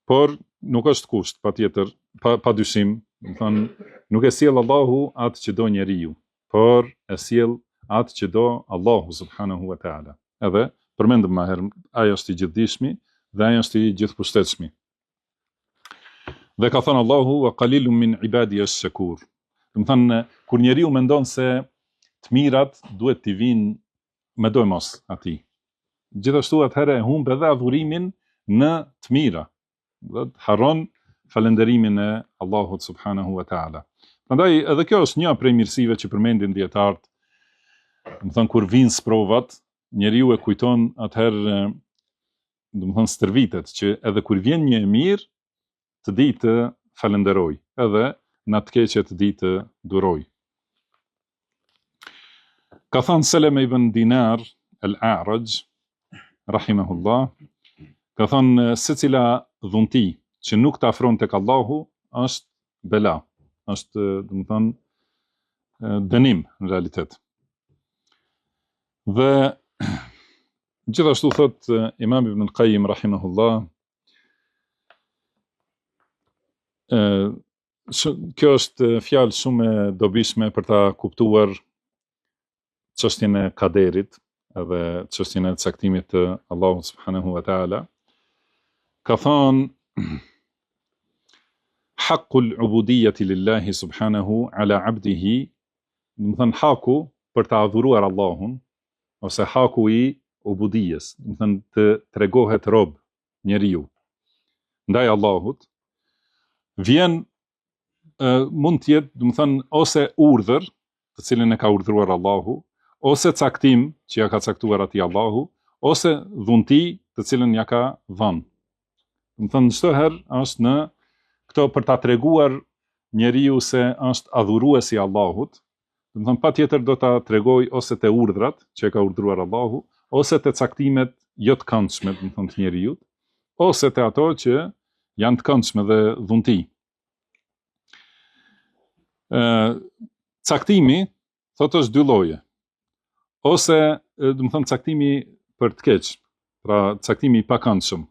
Por nuk është kusht, patjetër, pa dyshim, do thonë nuk e sjell Allahu atë që do njeriu, por e sjell atë që do Allahu subhanahu wa taala. Edhe përmendëm më herë, ai është i gjithdijshmi dhe ai është i gjithpustetshmi. Dhe ka thënë Allahu wa qalilun min ibadi ash-shakur. Do thonë kur njeriu mendon se të mirat duhet t'i vinë me doj mos atij. Gjithashtu atëherë e humb edhe adhurimin në të mira. Dhe harron falënderimin e Allahut subhanahu wa taala. Prandaj edhe kjo është një prej mirësive që përmendin dietarët. Do thonë kur vinë sprovat, njeriu e kujton atëherë, do të thonë stërvitet që edhe kur vjen një e mirë, të di të falenderoj, edhe në të keqe të di të duroj. Ka thënë Seleme ibn Dinar al-A'raj, rahimahullah, ka thënë secila dhunti që nuk të afron tek Allahu është bela, është, do të thonë, dënim në realitet. Dhe gjithashtu thot Imam Ibn al-Qayyim rahimahullah, kjo është fjalë shumë e dobishme për ta kuptuar çështjen e kaderit edhe çështjen e caktimit të Allahut subhanahu wa taala. Ka thonë haqqul ubudiyyati lillahi subhanahu ala abdihi, do të thënë haku për ta adhuruar Allahun, ose haku i ubudijes, do të thënë të tregohet rob njeriu ndaj Allahut, vjen mund të jetë, do të thënë, ose urdhër, të cilin e ka urdhëruar Allahu, ose caktim që ja ka caktuar atij Allahu, ose dhunti të cilën ja ka dhënë. Do të thënë çdo herë është në këto për ta treguar njeriu se është adhuruesi i Allahut. Do të thënë patjetër do ta tregoj ose te urdhrat që e ka urdhëruar Allahu, ose te caktimet jo të këndshme, do të thënë të njeriu, ose te ato që janë të këndshme dhe dhunti. Caktimi thotë është dy lloje. Ose, do të thënë, caktimi për të keq, pra caktimi i pakëndshëm,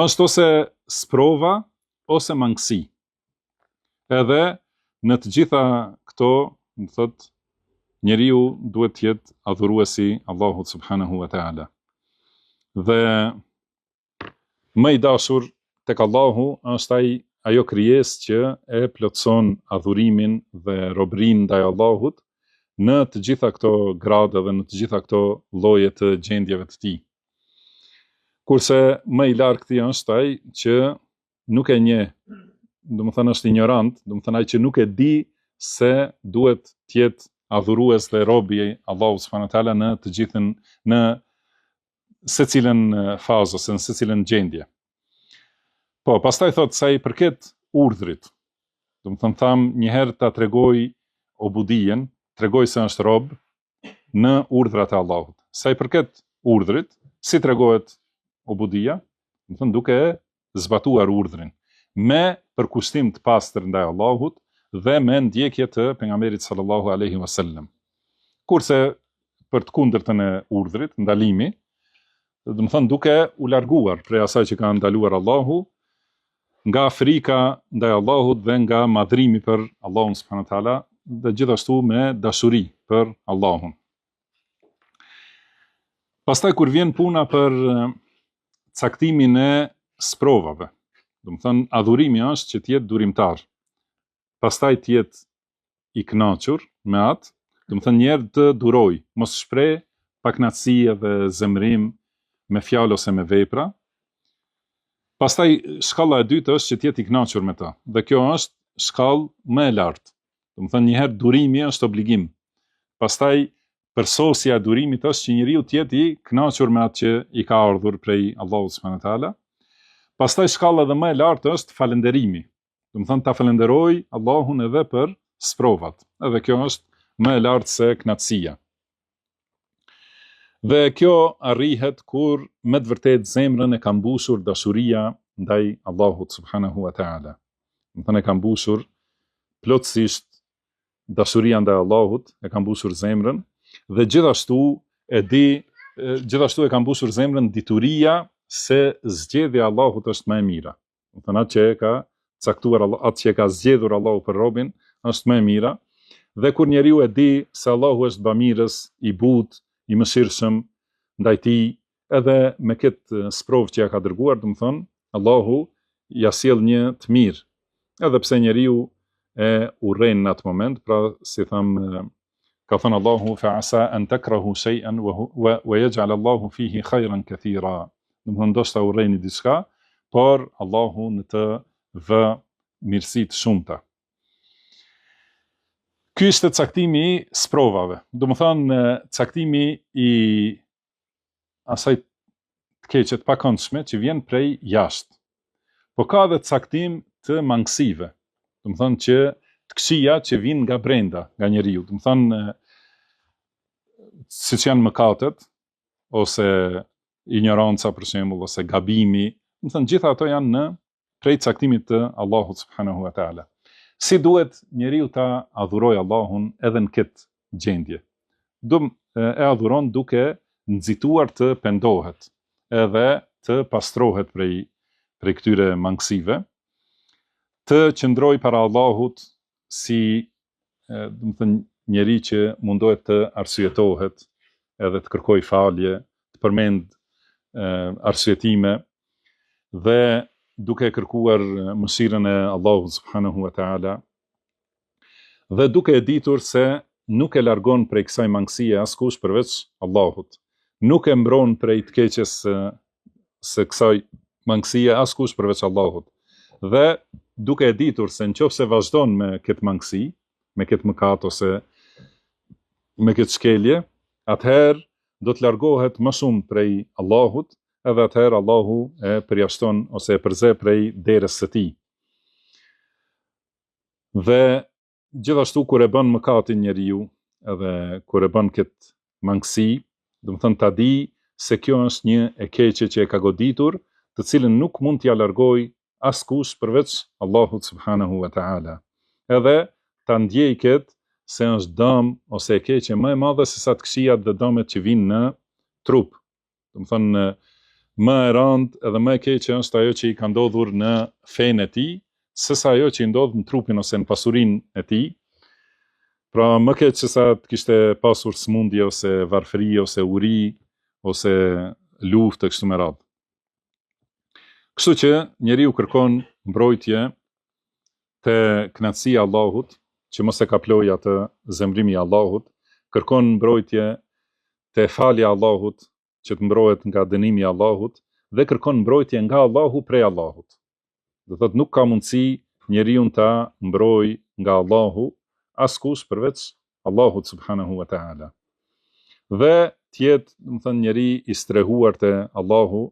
është ose sprova ose mangësi. Edhe në të gjitha këto, do të thotë, njeriu duhet të jetë adhuruesi Allahut subhanahu wa taala. Dhe më i dashur tek Allahu është ajo krijesë që e plotson adhurimin dhe robërinë ndaj Allahut në të gjitha këto grade dhe në të gjitha këto lloje të gjendjeve të tij. Kurse më i largti është ai që nuk e njeh, domethënë është ignorant, domethënë ai që nuk e di se duhet të jetë adhurues dhe rob i Allahut subhanahu wa taala në të gjithën, në secilën fazë ose në secilën gjendje. Po, pastaj thot sa i përket urdhrit. Do të thënë tham një herë ta tregoj obudijen, tregoj se është rob në urdhrat e Allahut. Sa i përket urdhrit, si tregohet obudia? Do të thënë duke zbatuar urdhrin me përkushtim të pastër ndaj Allahut dhe me ndjekje të pejgamberit sallallahu alaihi wasallam. Kurse për të kundërtën e urdhrit, ndalimi, do të thënë duke u larguar prej asaj që ka ndaluar Allahu, nga frika ndaj Allahut dhe nga madhrimi për Allahun subhanahu wa taala, dhe gjithashtu me dashuri për Allahun. Pastaj kur vjen puna për caktimin e sprovave, do të thënë adhurimi është që të jetë durimtar. Pastaj të jetë i kënaqur me atë, do të thënë një herë të duroj, mos shpreh pakënaqësi dhe zemrim me fjalë ose me vepra. Pastaj shkalla e dytë është që të jetë i kënaqur me ta. Dhe kjo është shkallë më e lartë. Do të thënë një herë durimi është obligim. Pastaj përsosja e durimit është që njeriu të jetë i kënaqur me atë që i ka ardhur prej Allahut subhanahu wa taala. Pastaj shkalla edhe më e lartë është falënderimi. Do të thënë ta falenderoj Allahun edhe për sprovat. Edhe kjo është më e lartë se kënaqësia. Dhe kjo arrihet kur me të vërtet zemrën e ka mbushur dashuria ndaj Allahut subhanahu wa ta'ala. Do të thënë e ka mbushur plotësisht dashuria ndaj Allahut, e ka mbushur zemrën dhe gjithashtu e ka mbushur zemrën dituria se zgjedhja e Allahut është më e mira. Do të thënë atë që e ka caktuar atë që e ka zgjedhur Allahu për robën është më e mira. Dhe kur njeriu e di se Allahu është bamirës, i butë, i mëshirshëm ndaj tij, edhe me këtë sprovë që ja ka dërguar, do të thonë, Allahu ja sjell një të mirë. Edhe pse njeriu e urren në atë moment, pra si tham, ka thënë Allahu fa asa an takrahu shay'an wa yaj'al Allahu fihi khayran kathira. Do të thonë ndoshta urreni diçka, por Allahu në të vë mirësi të shumta. Ky është caktimi i sprovave. Do të thonë caktimi i asaj të keqe të pakëndshme që vjen prej jashtë. Po ka edhe caktim të mangësive. Do të thonë që të këqija që vijnë nga brenda, nga njeriu. Do të thonë siç janë mëkatet ose ignoranca për shembull ose gabimi, do të thonë gjitha ato janë në prej caktimit të Allahut subhanahu wa taala. Si duhet njeriu ta adhurojë Allahun edhe në këtë gjendje? E adhuron duke nxituar të pendohet, edhe të pastrohet prej këtyre mangësive, të qëndroj para Allahut si do të thënë njeri që mundohet të arsyetohet, edhe të kërkoj falje, të përmend arsyetime dhe duke kërkuar mëshirën e Allahut subhanahu wa taala dhe duke e ditur se nuk e largon prej kësaj mangësie askush përveç Allahut. Nuk e mbron prej të keqes së kësaj mangësie askush përveç Allahut. Dhe duke e ditur se nëse vazhdon me këtë mangësi, me këtë mëkat ose me këtë shkelje, atëherë do të largohet më shumë prej Allahut, edhe atëherë Allahu e përjashton ose e përze prej derës së tij. Dhe gjithashtu kur e bën mëkatin njeriu, edhe kur e bën këtë mangësi, do të thënë ta di se kjo është një e keqe që e ka goditur, të cilën nuk mund t'ja largoj askush përveç Allahut subhanahu wa taala. Edhe ta ndjej këtë se është dëm ose e keqe më e madhe se sa të këqijat dhe dëmet që vinë në trup. Do të thënë më e rëndë edhe më e keqe është ajo që i ka ndodhur në fenë e tij, sesa ajo që i ndodh në trupin ose në pasurinë e tij. Pra më keq se sa të kishte pasur smundje ose varfëri ose uri ose luftë kështu me radhë. Kështu që njeriu kërkon mbrojtje te kënaqësia e Allahut, që mos e kaploj atë zemrimi i Allahut, kërkon mbrojtje te falja e Allahut, që të mbrohet nga dënimi i Allahut, dhe kërkon mbrojtje nga Allahu prej Allahut. Do thotë nuk ka mundësi njeriu ta mbrojë nga Allahu askush përveç Allahut subhanahu wa taala. Dhe tjetë, do të thënë, njeri i strehuar te Allahu,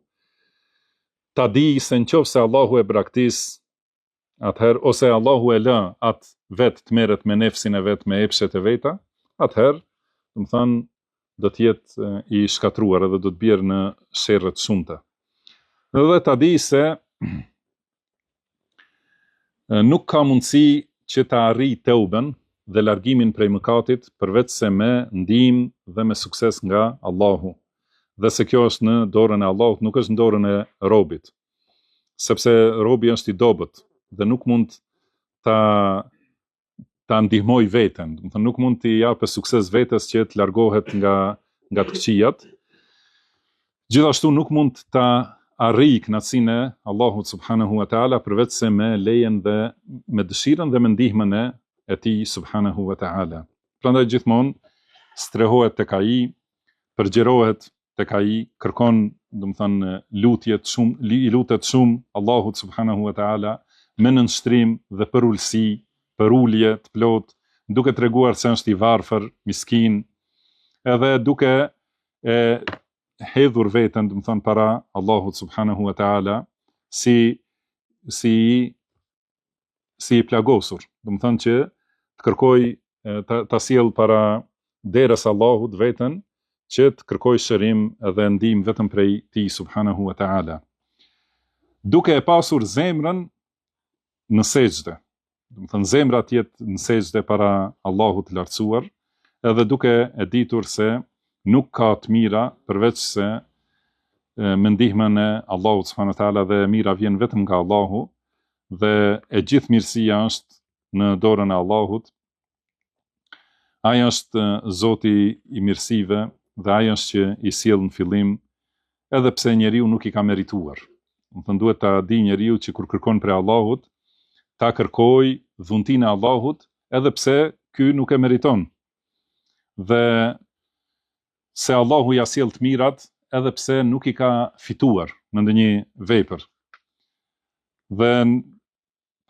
ta di se nëse Allahu e braktis, atëherë ose Allahu e lë atë vetë të merret me nefsin e vet, me epshet e veta, atëherë, do të thënë, do të jetë i shkatruar edhe do të bjerë në sherrë të shumta. Dhe ta di se nuk ka mundësi që ta arrijë teuben dhe largimin prej mëkatit përveç se me ndihmë dhe me sukses nga Allahu. Dhe se kjo është në dorën e Allahut, nuk është në dorën e robit. Sepse robi është i dobët dhe nuk mund ta ndihmoj veten, do të thënë nuk mund t'i japë sukses vetes që të largohet nga të këqijat. Gjithashtu nuk mund ta arrijë kënaqësinë e Allahut subhanahu wa taala përveç se me lejen dhe me dëshirën dhe me ndihmën e tij subhanahu wa taala. Prandaj gjithmonë strehohet tek ai, përgjerohet tek ai, kërkon, do të thënë, lutet shumë Allahut subhanahu wa taala me nënshtrim dhe për ulësi, për ulje të plot, duke treguar se është i varfër, miskin, edhe duke e hedhur veten, do të thënë, para Allahut subhanahu wa taala si i plagosur. Do të thënë që të kërkoj ta sjell para derës Allahut veten që të kërkoj shërim dhe ndihmë vetëm prej Tij subhanahu wa taala. Duke e pasur zemrën në sejdë. Do të thënë zemra të jetë në sejdë para Allahut të lartësuar, edhe duke e ditur se nuk ka të mira përveç se me ndihmën e Allahut subhanahu wa taala, dhe mira vjen vetëm nga Allahu, dhe e gjithë mirësia është në dorën e Allahut. Ai është Zoti i mirësive dhe ai është që i sjell në fillim, edhe pse njeriu nuk i ka merituar. Do të thënë duhet ta di njeriu që kur kërkon prej Allahut, ta kërkoj dhuntinë e Allahut, edhe pse ky nuk e meriton. Dhe se Allahu ja sjell të mirat, edhe pse nuk i ka fituar në ndonjë vepër. Dhe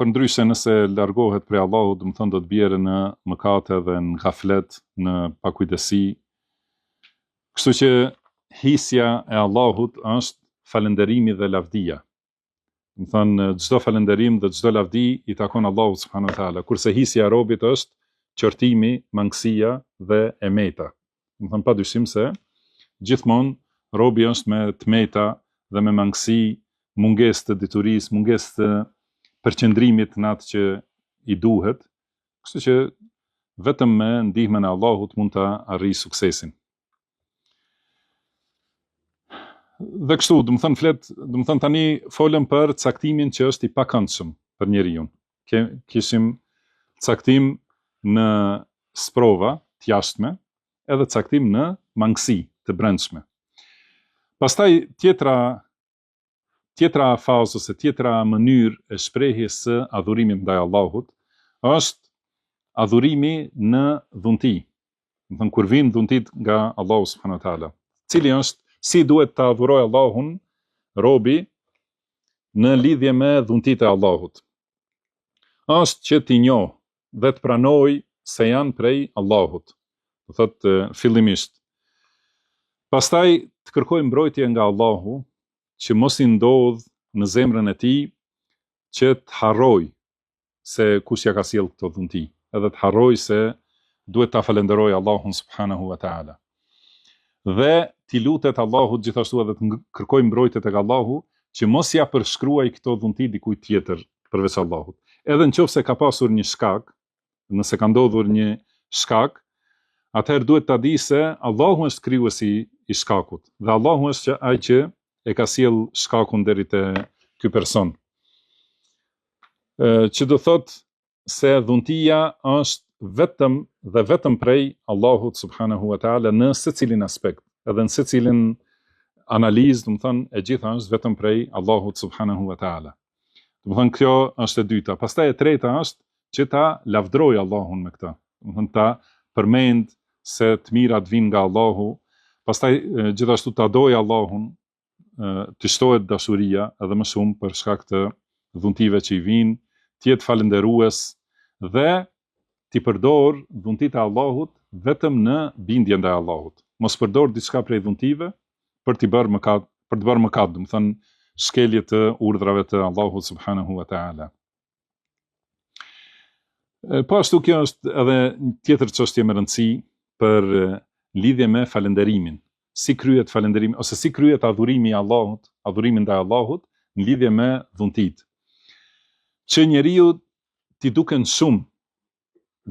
përndryshe nëse largohet prej Allahut, do të thonë do të bjerë në mëkate dhe në gaflet, në pakujdesi. Kështu që hisja e Allahut është falënderimi dhe lavdia. Do të thonë çdo falënderim dhe çdo lavdi i takon Allahut subhanahu wa taala, kurse hisja e robit është qortimi, mangësia dhe e meta. Do të thonë padyshim se gjithmonë robi është me tmeta dhe me mangësi, mungesë të diturisë, mungesë të përqendrimit në atë që i duhet, kështu që vetëm me ndihmën e Allahut mund ta arrijë suksesin. Dhe kështu, do të thënë tani folëm për caktimin që është i pakëndshëm për njeriu. Kishim caktim në sprova të jashtme, edhe caktim në mangësi të brendshme. Pastaj tjetra fazë ose tjetra mënyrë e shprehjes së adhurimit ndaj Allahut është adhurimi në dhunti. Do të thënë kur vijnë dhuntit nga Allahu subhanahu wa taala. Cili është si duhet ta adhurojë Allahun robi në lidhje me dhuntit e Allahut? Është që t'i njohë dhe të pranojë se janë prej Allahut. Do thotë fillimisht. Pastaj të kërkojë mbrojtje nga Allahu, që mos i ndodh në zemrën e tij që të harroj se kush ja ka sjell këto dhunti, edhe të harroj se duhet ta falenderoj Allahun subhanahu wa taala. Dhe t'i lutet Allahut gjithashtu edhe të kërkoj mbrojtje tek Allahu, që mos ja përshkruaj këto dhunti dikujt tjetër përveç Allahut. Edhe nëse ka pasur një shkak, nëse ka ndodhur një shkak, atëherë duhet ta di se Allahu është krijuesi i shkakut, dhe Allahu është ai që e ka sjell shkakun deri te ky person. Që do thot se dhuntia është vetëm prej Allahut subhanahu wa taala në secilin aspekt, edhe në secilin analizë, do të thonë e gjitha është vetëm prej Allahut subhanahu wa taala. Do të thonë kjo është e dyta. Pastaj e treta është që ta lavdroj Allahun me këtë. Do të thonë ta përmend se të mirat vijnë nga Allahu, pastaj gjithashtu ta doj Allahun, të shtohet dashuria edhe më shumë për shkak të dhuntive që i vijnë, të jetë falënderues dhe t'i përdor dhuntit e Allahut vetëm në bindje ndaj Allahut. Mos përdor diçka prej dhuntive për të bërë mëkat, do të thënë shkelje të urdhrave të Allahut subhanahu wa taala. Po ashtu kjo është edhe një tjetër çështje me rëndësi për lidhje me falënderimin. Si kryhet falënderimi ose si kryhet adhurimi i Allahut, adhurimi ndaj Allahut në lidhje me dhuntit. Që njeriu t'i duken shumë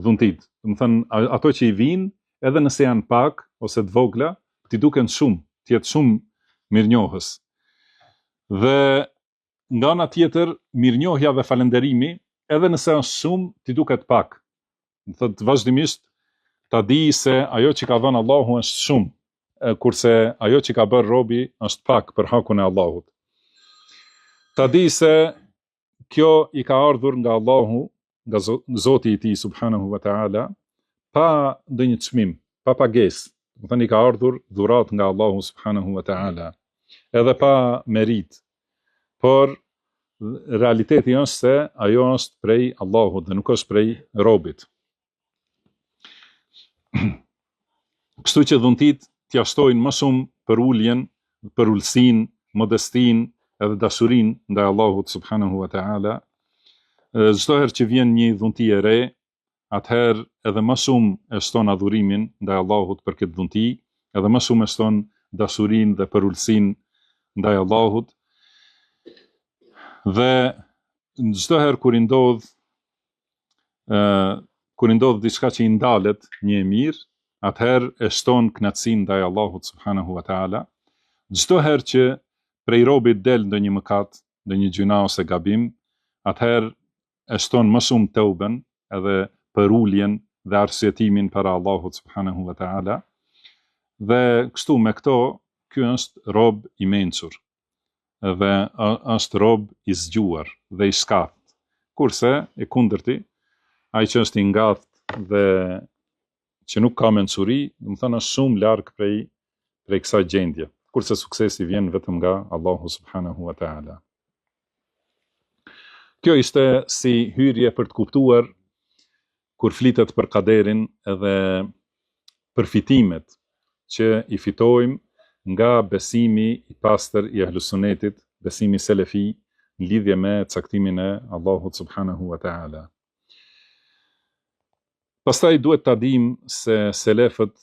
dhuntit, do të thënë ato që i vijnë, edhe nëse janë pak ose të vogla, t'i duken shumë, të jetë shumë mirënjohës. Dhe nga ana tjetër, mirënjohja dhe falënderimi, edhe nëse është shumë, t'i duket pak. Do thotë vazhdimisht ta di se ajo që ka dhënë Allahu është shumë, kurse ajo që ka bërë robi është pak për hakun e Allahut. Ta di se kjo i ka ardhur nga Allahu, nga Zoti i tij subhanahu wa taala, pa ndonjë çmim, pa pagesë. Do të thënë i ka ardhur dhurat nga Allahu subhanahu wa taala, edhe pa merit. Por realiteti është se ajo është prej Allahut dhe nuk është prej robit. Kështu që dhuntit t'ia shtojnë më shumë për uljen, për ulsin, modestin edhe dashurin ndaj Allahut subhanahu wa taala. Çdo herë që vjen një dhunti e re, atëherë edhe më shumë e shton adhurimin ndaj Allahut për këtë dhunti, edhe më shumë e shton dashurinë dhe përullsinë ndaj Allahut. Dhe çdo herë kur i ndodh diçka që i ndalet një e mirë, atëherë e shton kënaqësinë ndaj Allahut subhanahu wa taala. Çdo herë që prej robit del ndonjë mëkat, ndonjë gjuna ose gabim, atëherë e shton më shumë teuben, edhe përuljen dhe arsyetimin para Allahut subhanahu wa taala. Dhe kështu me këto, ky është rob i mençur, dhe është rob i zgjuar dhe i shkath. Kurse e kundërti, ai që është i ngatht dhe që nuk ka mençuri, do të thonë është shumë larg prej kësaj gjendje. Kurse suksesi vjen vetëm nga Allahu subhanahu wa taala. Kjo ishte si hyrje për të kuptuar kur flitet për kaderin edhe përfitimet që i fitojmë nga besimi i pastër i ahlusunetit, besimi selefi në lidhje me caktimin e Allahut subhanahu wa taala. Pastaj duhet ta dim se selefët,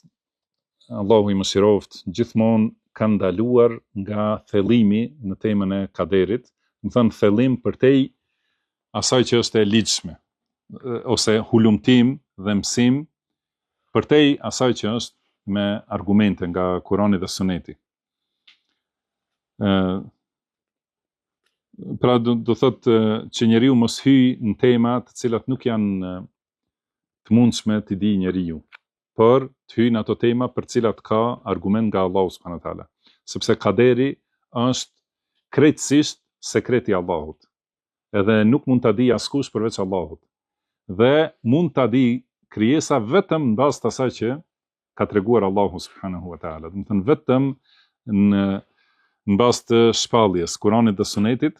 Allahu i mëshiroft, gjithmonë kanë ndaluar nga thellimi në temën e kaderit, do të thënë thellim përtej asaj që është e ligjshme, ose hulumtim dhe mësim përtej asaj që është me argumente nga Kurani dhe Suneti. Pra do thotë që njeriu mos hyj në tema të cilat nuk janë të mundshme t'i di njeriu, por të hyjë në ato tema për cilat ka argument nga Allahu subhanahu wa taala, sepse kaderi është krejtësisht sekreti i Allahut, edhe nuk mund ta di askush përveç Allahut, dhe mund ta di krijesa vetëm mbas asaj që ka treguar Allahu subhanahu wa taala. Do të thënë vetëm në mbas të shpalljes Kuranit dhe Sunetit,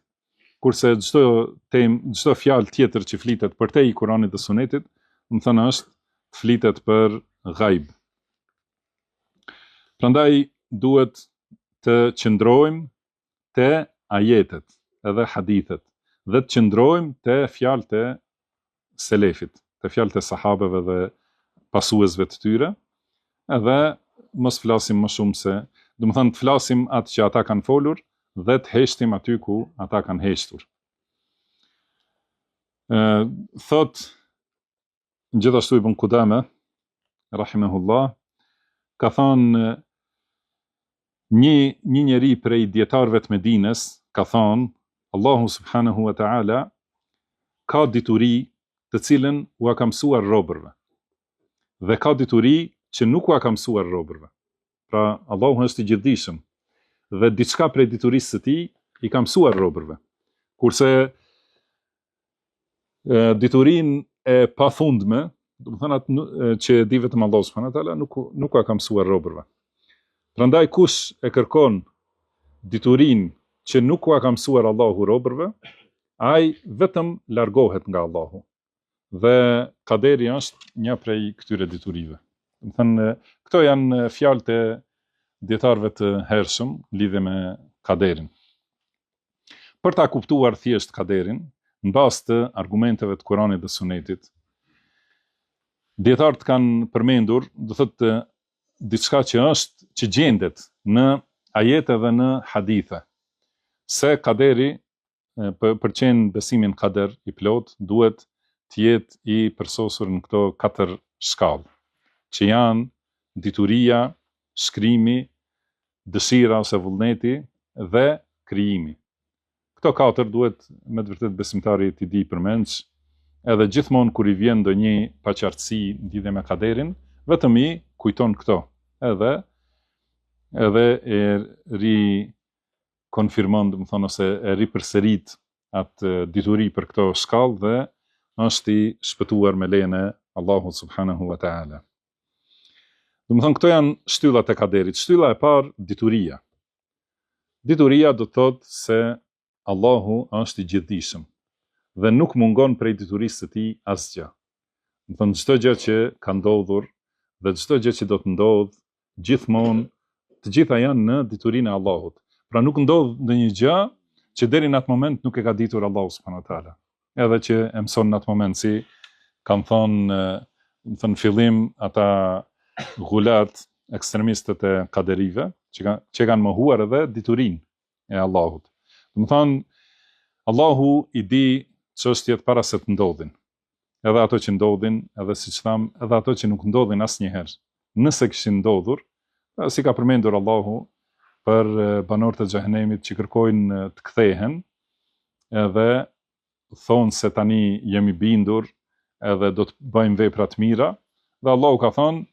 kurse çdo fjalë tjetër që flitet përtej Kuranit dhe Sunetit, do të thënë është flitet për ghaib. Prandaj duhet të qëndrojmë te ajetet edhe hadithet, dhe të qëndrojmë te fjalët e selefit, te fjalët e sahabeve dhe pasuesve të tyre, edhe mos flasim më shumë se, do të thënë të flasim atë që ata kanë folur dhe të heshtim aty ku ata kanë heshtur. Thot gjithashtu Ibn Qudame rahimahullah, ka thënë një njeri prej dietarëve të Medinës, ka thënë Allahu subhanahu wa taala ka dituri të cilën u ka mësuar robërve, dhe ka dituri që nuk u ka mësuar robërve. Pra Allahu është i gjithdijshëm dhe diçka prej diturisë së tij i ka mësuar robërve. Kurse diturinë e pafundme, do të thënë atë që di vetëm Allahu subhanahu wa taala, nuk ka mësuar robërve. Prandaj kush e kërkon diturinë që nuk ka mësuar Allahu robërve, ai vetëm largohet nga Allahu. Dhe kaderi është një prej këtyre diturive. Do të thënë, këto janë fjalët e dietarëve të hershëm lidhje me kaderin. Për ta kuptuar thjesht kaderin, mbas të argumenteve të Kuranit dhe Sunetit, dietarët kanë përmendur, do thotë, diçka që gjendet në ajete dhe në hadithe, se kaderi, për qenë besimin kader i plot, duhet të jetë i përsosur në këto 4 shkallë, që janë dituria, shkrimi, dëshira ose vullneti dhe krijimi. Këto 4 duhet me të vërtet besimtari t'i di përmendsh, edhe gjithmonë kur i vjen ndonjë paqartësi lidhje me kaderin, vetëm i kujton këto, edhe e rikonfirmon, do të thonë, ose e ripërsërit atë dituri për këto shkallë dhe është i shpëtuar me lejen e Allahut subhanahu wa taala. Do të thonë, këto janë shtyllat e kaderit. Shtylla e parë, dituria. Dituria do të thotë se Allahu është i gjithdijshëm dhe nuk mungon prej diturisë së tij asgjë. Do të thonë, çdo gjë që ka ndodhur dhe çdo gjë që do të ndodh, gjithmonë të gjitha janë në diturinë e Allahut. Pra nuk ndodh ndonjë gjë që deri në atë moment nuk e ka ditur Allahu subhanahu wa taala. Edhe që e mëson në atë moment, si kanë thënë në fillim ata gulat ekstremistët e kaderive, që kanë mohuar edhe diturinë e Allahut. Do të thonë, Allahu i di çështjet para se të ndodhin. Edhe ato që ndodhin, edhe siç tham, edhe ato që nuk ndodhin asnjëherë. Nëse kishin ndodhur, si ka përmendur Allahu për banorët e xhehenemit që kërkojnë të kthehen, edhe thonë se tani jemi bindur, edhe do të bëjmë vepra të mira, dhe Allahu ka thonë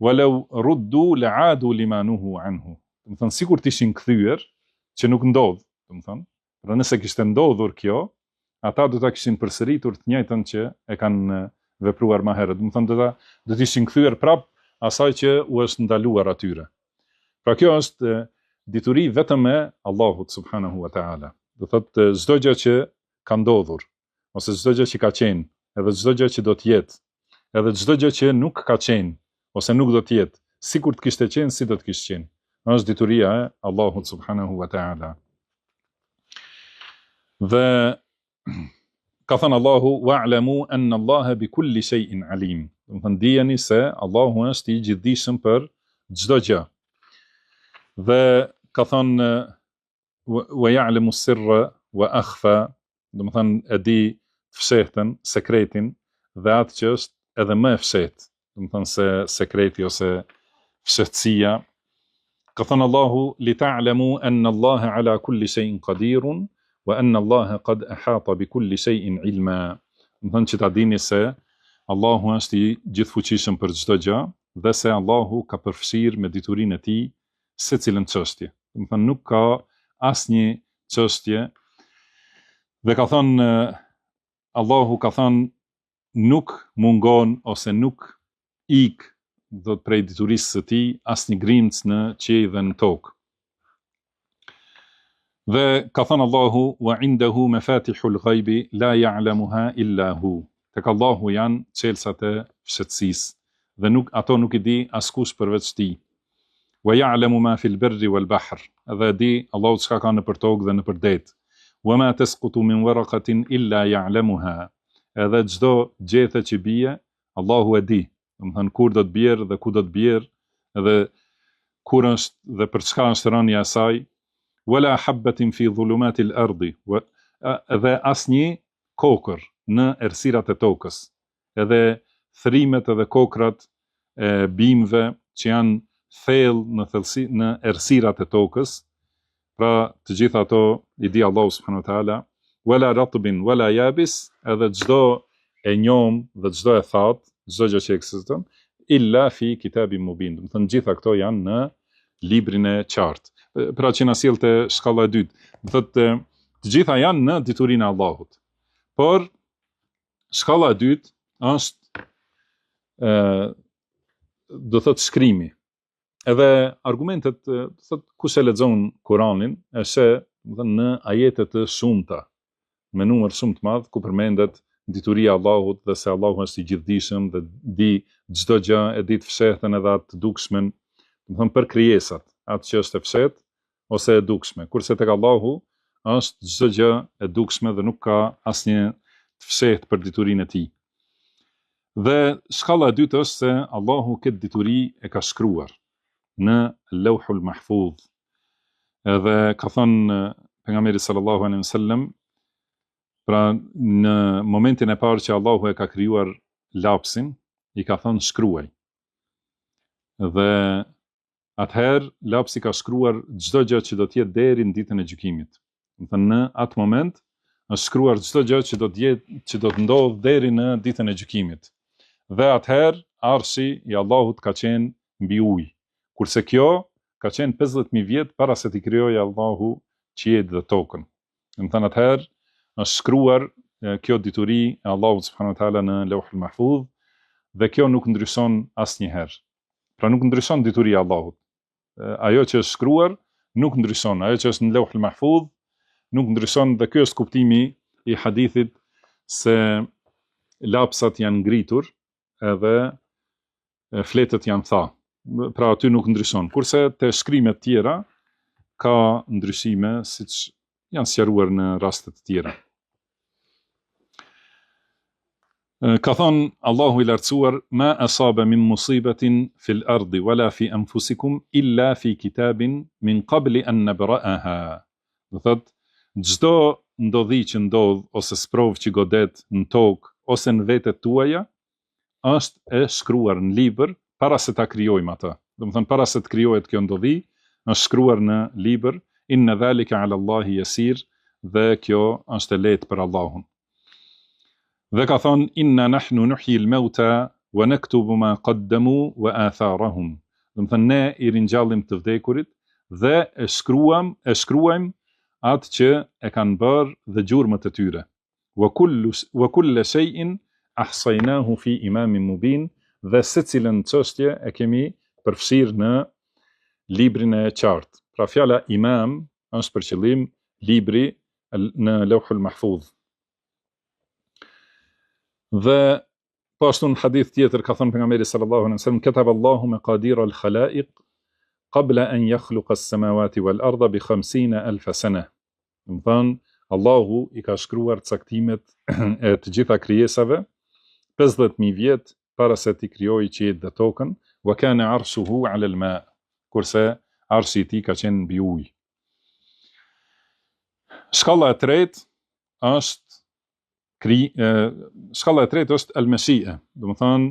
walau ruddu la'adu lima nuhu anhu. Do të thonë sikur të ishin kthyer, që nuk ndodh, do të thonë. Pra nëse kishte ndodhur kjo, ata do ta kishin përsëritur të njëjtën që e kanë vepruar më herët. Do të thonë do të ishin kthyer prap asaj që u është ndaluar atyre. Pra kjo është dituri vetëm e Allahut subhanahu wa ta'ala. Do thotë çdo gjë që ka ndodhur, ose çdo gjë që ka qenë, edhe çdo gjë që do të jetë, edhe çdo gjë që nuk ka qenë, ose nuk do të jetë, sikur të kishte qenë, si do të kishte qenë. Është dituria e Allahut subhanahu wa ta'ala. Dhe ka thënë Allahu wa'lamu anna Allaha bi kulli shay'in alim. Do të thënë dijeni se Allahu është i gjithdijshëm për çdo gjë. Dhe ka thënë wa ya'lamu sirra wa akhfa, do të thënë e di fshehtën, sekretin dhe atë që është edhe më e fshehtë, do të thënë se sekreti ose fshehtësia. Ka thënë Allahu li ta'lamu anna Allaha ala kulli shay'in qadirun wa anna Allaha qad ahata bi kulli shay'in ilma. Do të thënë që ta dini se Allahu është i gjithfuqishëm për çdo gjë dhe se Allahu ka përfshirë me diturinë e tij secilën çështje. Do të thënë nuk ka asnjë çështje. Dhe ka thënë Allahu ka thënë nuk mungon ose nuk ik do të prej diturisë së tij asnjë grimc në qiell dhe në tokë. Dhe ka thënë Allahu wa indahu mafatihul ghaibi la ya'lamuha illa hu. Tek Allahu janë çelësat e fshehtësisë dhe ato nuk i di askush përveç tij. Wa ya'lamu ma fil barri wal bahr. Dhe di Allahu çka ka nëpër tokë dhe nëpër det. Wa ma tasqutu min waraqatin illa ya'lamuha. Edhe çdo gjethe që bie, Allahu e di. Do të thënë kur do të bjerë dhe ku do të bjerë, edhe kur është dhe për çka është rënja e saj. Wala habatin fi dhulumatil ardi. Edhe asnjë kokër në errësirat e tokës. Edhe thrimet edhe kokrat e bimëve që janë thellë në errësirat e tokës. Pra të gjitha ato i di Allahu subhanahu wa taala. Wala ratbin wala yabis, edhe çdo e njom dhe çdo e thatë, çdo gjë që ekziston, illa fi kitabin mubin. Do të thënë gjitha këto janë në librin e qartë. Pra që na sillte shkalla e dytë. Do thotë të gjitha janë në diturinë e Allahut. Por shkalla e dytë është do thotë shkrimi. Edhe argumentet, do thotë kush e lexon Kur'anin, është do thënë në ajete të shumta, me numër shumë të madh ku përmendet dituria e Allahut dhe se Allahu është i gjithdijshëm dhe di çdo gjë, e di të fshehtën edhe atë të dukshmen, do thënë për krijesat, atë që është e fshehtë ose e dukshme. Kurse tek Allahu është çdo gjë e dukshme dhe nuk ka asnjë të fshehtë për diturinë e tij. Dhe shkalla e dytë është se Allahu këtë dituri e ka shkruar në Lauhul Mahfudh. Edhe ka thënë pejgamberi sallallahu alaihi wasallam, pra në momentin e parë që Allahu e ka krijuar lapsin, i ka thënë shkruaj. Dhe atëherë lapsi ka shkruar çdo gjë që do të jetë deri në ditën e gjykimit. Do thënë në atë moment është shkruar çdo gjë që do të jetë, që do të ndodhë deri në ditën e gjykimit. Dhe atëherë arshi i Allahut ka qenë mbi ujë. Kurse kjo ka qenë 50.000 vjet para se t'i krijojë Allahu qiellin dhe tokën. Do thënë atëherë është shkruar kjo dituri e Allahut subhanahu wa taala në Lauhul Mahfudh dhe kjo nuk ndryshon asnjëherë. Pra nuk ndryshon dituria e Allahut. Ajo që është shkruar nuk ndryshon, ajo që është në Lauhul Mahfudh nuk ndryshon dhe ky është kuptimi i hadithit se lapsat janë ngritur edhe fletët janë tha. Pra aty nuk ndryshon. Kurse te shkrimet tjera ka ndryshime siç janë sqaruar në raste të tjera. Ka thonë Allahu i lartësuar, ma asaba min musibatin fil ardi wala fi anfusikum illa fi kitabin min qabli an nabra'aha. Do thot, çdo ndodhi që ndodh ose sprov që godet në tokë ose në vetet tuaja është e shkruar në libër para se ta krijojmë atë. Do të thonë para se të krijohet kjo ndodhi, është shkruar në libër, inna dhalika ala Allahi yasir, dhe kjo është e lehtë për Allahun. Dhe ka thonë, inna nahnu nuhyi al-mauta wa naktubu ma qaddamu wa atharahum. Do të thonë ne i ringjallim të vdekurit dhe e shkruajmë atë që e kanë bërë dhe gjurmët e tyre. Wa kullu shay'in ahsaynahu fi imamin mubin, dhe secilën çështje e kemi përfshirë në librin e qartë. Pra fjala imam është për qëllim libri në Lauhul Mahfuz. Dhe po ashtu në hadith tjetër ka thënë pejgamberi sallallahu alaihi wasallam, kataba Allahu maqadira al-khalaiq qabla an yakhluqa as-samawati wal-ardha bi 50,000 sana. Do të thonë Allahu i ka shkruar caktimet e të gjitha krijesave 50,000 vjet para se t'i krijojë qiellin dhe tokën, wa kana arshuhu 'ala al-ma, kurse arshi i tij ka qenë mbi ujë. Shkalla e tretë është al-mashia, do të thonë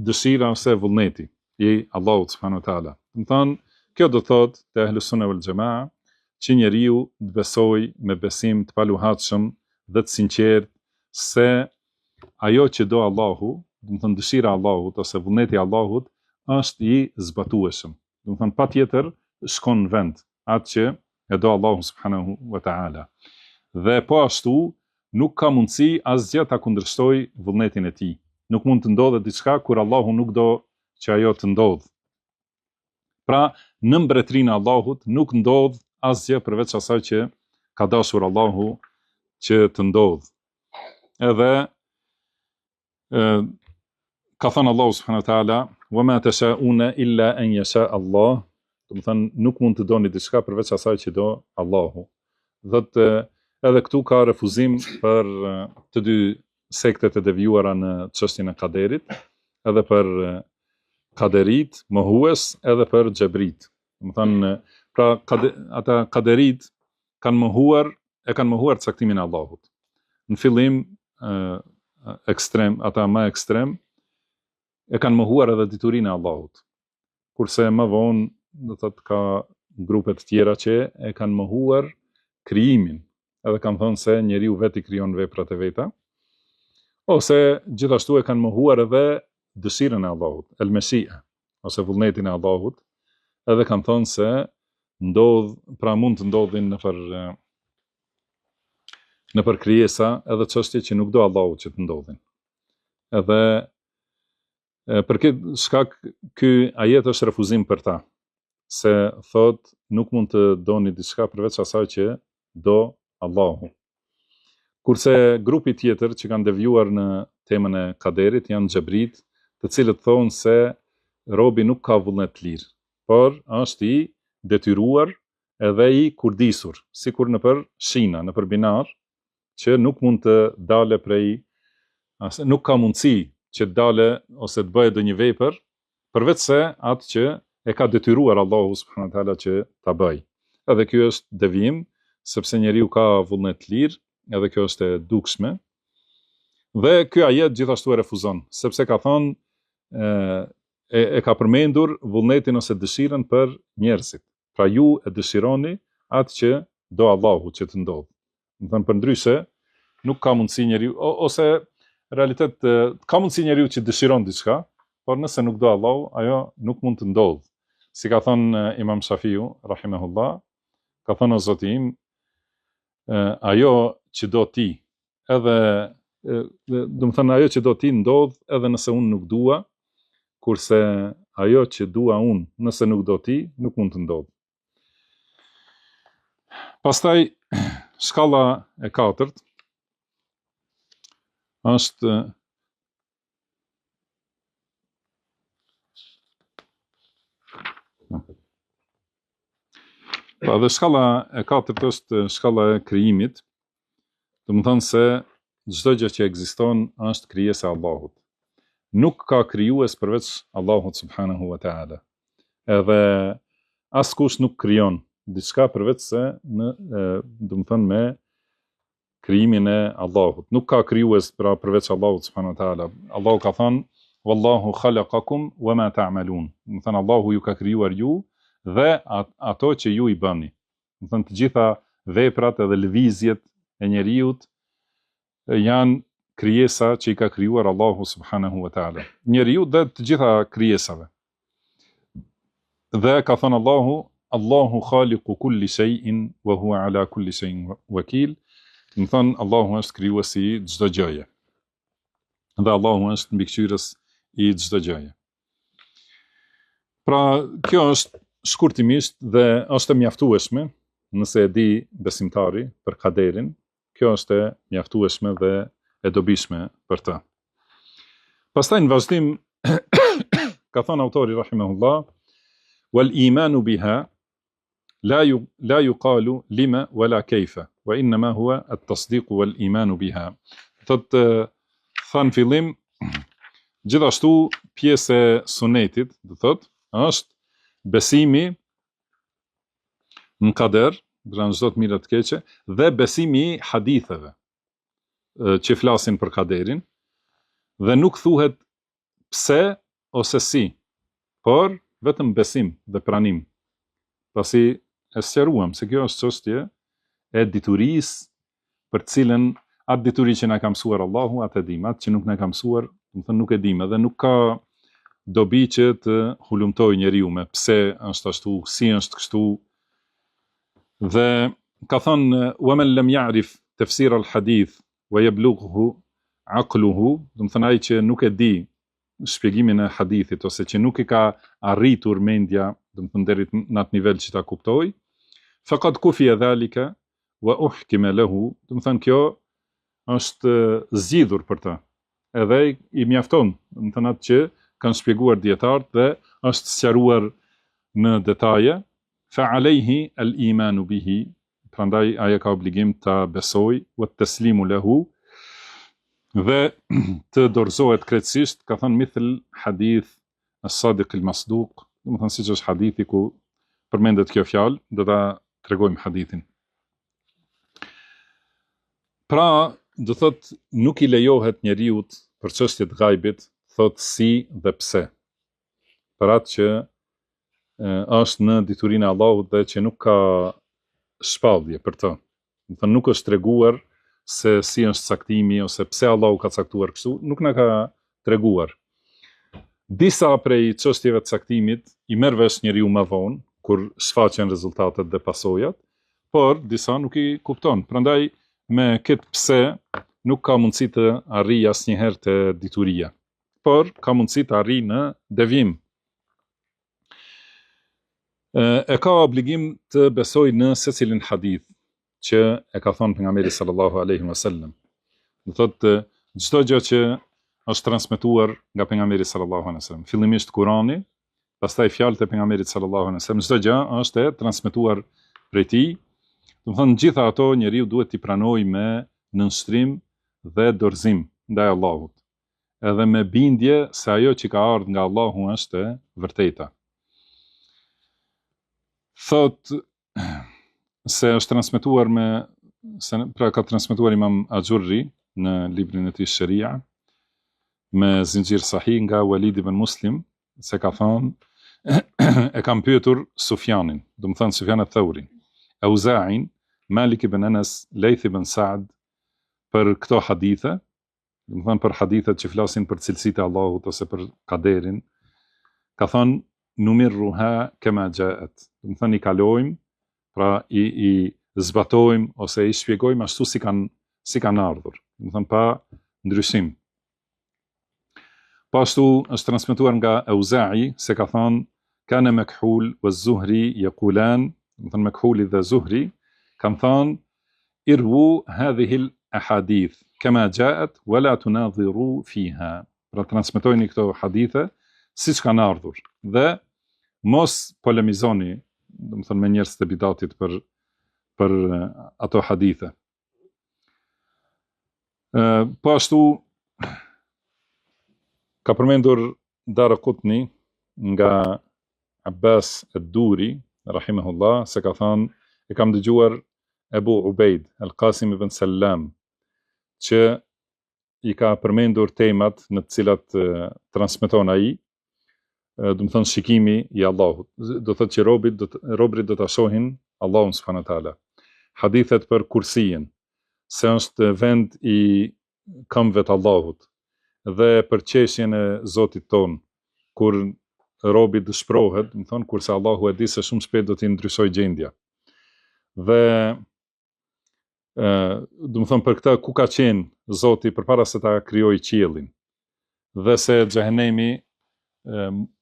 dëshira ose vullneti i Allahut subhanahu wa taala. Do të thonë kjo do thotë te ahlus sunna wal jamaa që njeriu të besojë me besim të paluhatshëm dhe të sinqert se ajo që do Allahu, do të thonë dëshira e Allahut ose vullneti i Allahut është i zbatueshëm. Do të thonë patjetër shkon në vend atë që e do Allahu subhanahu wa taala. Dhe po ashtu nuk ka mundësi asgjë ta kundërshtoj vullnetin e tij. Nuk mund të ndodhe diçka kur Allahu nuk do që ajo të ndodh. Pra, në mbretërinë e Allahut nuk ndodh asgjë përveç asaj që ka dashur Allahu që të ndodh. Edhe ka thënë Allahu subhanahu wa taala, wa ma tashauna illa an yasha Allah. Do të thënë nuk mund të doni diçka përveç asaj që do Allahu. Dhe edhe këtu ka refuzim për të dy sektet e devijuara në çështjen e kaderit, edhe për kaderit, mohues, edhe për xhebrit. Do të thënë, pra ata kaderit kanë mohuar caktimin e Allahut. Në fillim ekstrem, ata më ekstrem e kanë mohuar edhe diturinë e Allahut. Kurse më vonë do të thotë ka grupe të tjera që e kanë mohuar krijimin. Edhe kanë thënë se njeriu vetë i krijon veprat e veta, ose gjithashtu e kanë mohuar edhe dëshirën e Allahut, el-mashia, ose vullnetin e Allahut, edhe kanë thënë se pra mund të ndodhin në për krijesa edhe çështje që nuk do Allahu që të ndodhin. Edhe për këtë shkak ky ajet është refuzim për ta, se thot nuk mund të doni diçka përveç asaj që do Allahu. Kurse grupi tjetër që kanë devijuar në temën e kaderit janë xhebrit, të cilët thonë se robi nuk ka vullnet të lirë, por është i detyruar edhe i kurdisur, sikur nëpër shina, nëpër binar, që nuk mund të dale nuk ka mundësi që të dale ose të bëjë ndonjë vepër, përveç se atë që e ka detyruar Allahu subhanahu wa taala që ta bëjë. Edhe ky është devijim, sepse njeriu ka vullnet të lirë, edhe kjo është e dukshme. Dhe ky ajet gjithashtu e refuzon, sepse ka thonë e ka përmendur vullnetin ose dëshirën për njerëzit. Pra ju e dëshironi atë që do Allahu që të ndodh. Do të thënë përndryshe nuk ka mundësi njeriu ose realitet ka mundësi njeriu që dëshiron diçka, por nëse nuk do Allahu, ajo nuk mund të ndodh. Si ka thënë Imam Shafiu rahimahullah, ka thënë o Zoti im, ajo që do ti, edhe do të thënë ajo që do ti ndodh edhe nëse unë nuk dua, kurse ajo që dua unë nëse nuk do ti, nuk mund të ndodh. Pastaj shkalla e katërt është dhe shkalla e katërt është shkalla e krijimit. Do të thonë se çdo gjë që ekziston është krijesa e Allahut. Nuk ka krijues përveç Allahut subhanahu wa taala. Edhe askush nuk krijon diçka përveç se do të thënë me krijimin e Allahut. Nuk ka krijues përveç Allahut subhanahu wa taala. Allahu ka thënë wallahu khalaqakum wama ta'malun. Do të thënë Allahu ju ka krijuar ju dhe ato që ju i bëni. Do të thënë të gjitha veprat edhe lëvizjet e njeriut janë krijesa që i ka krijuar Allahu subhanahu wa taala. Njeriu dhe të gjitha krijesave. Dhe ka thënë Allahu khaliqu kulli shay'in wa huwa ala kulli shay'in wakil. Do të thënë Allahu është krijuesi i çdo gjëje. Dhe Allahu është mbikëqyrës i çdo gjëje. Pra, kjo është shkurtimisht dhe është e mjaftueshme nëse e di besimtari për kaderin. Kjo është e mjaftueshme dhe e dobishme për të. Pastaj në vazhdim ka thënë autori rahimahullah wal imanu biha la yuqalu lima wala kayfa wa inma huwa at-tasdiq wal imanu biha. Thënë fillim gjithashtu pjesë e sunetit, do thotë, është besimi në kader, në çdo të mirë të keqe, dhe besimi i haditheve që flasin për kaderin, dhe nuk thuhet pse ose si, por vetëm besim dhe pranim. Pasi e sqaruam se kjo është çështje e diturisë për cilën atë dituri që na ka mësuar Allahu, atë e dim, atë që nuk na ka mësuar, do të thënë nuk e dim, dhe nuk ka dobi që të hulumtoj njeriu me pse është ashtu, si është kështu. Dhe ka thënë wa man lam ya'rif tafsir al-hadith wa yablughu aqluhu, do të thënë ai që nuk e di shpjegimin e hadithit ose që nuk i ka arritur mendja, do të thënë deri në atë nivel që ta kuptoj, faqad kufiya dhalika wa uhkima lahu, do të thënë kjo është zgjidhur për të. Edhe i mjafton, do të thënë atë që kanë shpjeguar dietarët dhe është sqaruar në detaje, fa alayhi al-imanu bihi, prandaj ai ka obligim ta besoj, wa taslimu lahu, dhe të dorëzohet krejtësisht, ka thënë mithl hadith as-sadiq al-masduq, do të thënë siç është hadithi ku përmendet kjo fjalë, do ta tregojmë hadithin. Pra, do thot nuk i lejohet njeriut për çështjet gajbit, thot si dhe pse. Për atë që është në diturinë e Allahut dhe që nuk ka shpallje për të. Do thënë nuk është treguar se si është caktimi ose pse Allahu ka caktuar kështu, nuk na ka treguar. Disa prej çështjeve të caktimit i merr vesh njeriu më vonë kur shfaqen rezultatet dhe pasojat, por disa nuk i kupton. Prandaj me këtë pse nuk ka mundësi të arrijë asnjëherë të dituria, por ka mundësi të arrijë në devijim. E ka obligim të besoj në secilin hadith që e ka thënë pejgamberi sallallahu alaihi wasallam. Do thotë çdo gjë që është transmetuar nga pejgamberi sallallahu alaihi wasallam, fillimisht Kurani, pastaj fjalët e pejgamberit sallallahu alaihi wasallam, çdo gjë është e transmetuar prej tij. Do të thënë gjitha ato njeriu duhet t'i pranojë me nënshtrim dhe dorëzim ndaj Allahut, edhe me bindje se ajo që ka ardhur nga Allahu është e vërteta. Thot se është transmetuar ka transmetuar Imam Axhurri në librin e tij Sharia me zinxhir sahih nga Walid ibn Muslim, se ka thënë e kam pyetur Sufjanin, do të thënë Sufjan al-Thaurin, Auza'in, Malik ibn Anas, Layth ibn Sa'd për këto hadithe, do të thënë për hadithet që flasin për cilësitë e Allahut ose për kaderin, ka thënë numirruha kama ja'at. Do të thënë i kalojmë, pra i zbatojmë ose i shpjegojmë ashtu si kanë ardhur. Do të thënë pa ndryshim. Pashtu është transmetuar nga Auza'i se ka thënë kana Makhul wa Zuhri yaqulan, do të thënë Makhuli dhe Zuhri kanë thënë irwu hadhihi al-ahadith kama ja'at wala tunadhiru fiha. Pra transmetojni këto hadithe siç kanë ardhur dhe mos polemizoni, do të thënë me njerëz të bidatit për ato hadithe. Po ashtu ka përmendur Daraqutni nga Abbas ad-Duri rahimahullah se ka thënë e kam dëgjuar Ebu Ubejd Al-Qasim ibn Sallam që i ka përmendur temat në të cilat transmeton ai, do të thënë shikimi i Allahut. Do thotë që robrit do ta shohin Allahun subhanahu wa taala. Hadithet për kursijen, se është vend i këmbëve të Allahut, dhe për qeshjen e Zotit ton, kur robi dëshpërohet, do të thonë kurse Allahu e di se shumë shpejt do t'i ndryshojë gjendja. Dhe do të thonë për këtë ku ka qenë Zoti përpara se ta krijojë qiellin, dhe se xhehenemi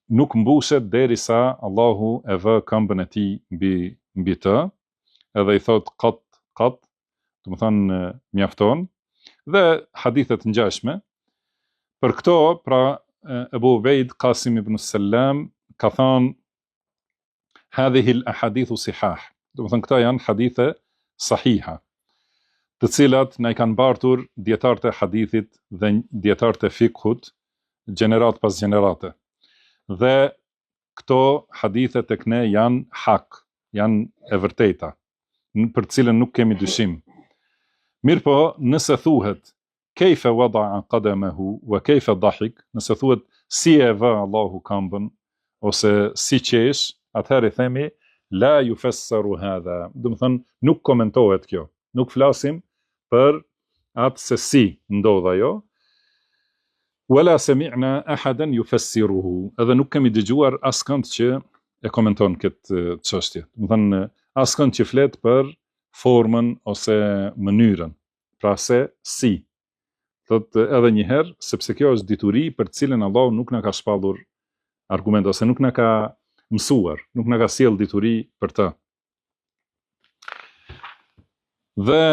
nuk mbushet derisa Allahu e vë këmbën e tij mbi të, edhe i thot qat, do të thonë mjafton, dhe hadithet ngjashme. Për këto, pra Ebu Ubejd Qasim ibn Sallam ka thënë hadhihi al-ahadithu sihah. Do të thënë këta janë hadithe sahiha, të cilat na i kanë bartur dietarët e hadithit dhe dietarët e fikhut gjenerat pas gjenerate. Dhe këto hadithe tek ne janë hak, janë e vërteta, për të cilën nuk kemi dyshim. Mirë po, nëse thuhet kejfe wada'a qadamahu wa kejfe dahik, nëse thuhet si e vë Allahu këmbën ose si qesh, atëherë i themi la yufassaru hadha. Do të thënë nuk komentohet kjo. Nuk flasim për atë se si ndodh ajo. Wala sami'na ahadan yufassiruhu. Edhe nuk kemi dëgjuar askënd që e komenton këtë çështje. Do të thënë askënd që flet për formën ose mënyrën. Pra se si. Thot edhe një herë, sepse kjo është dituri për cilën Allahu nuk na ka shpallur argument, ose nuk na ka mësuar, nuk na ka sjell dituri për të. Dhe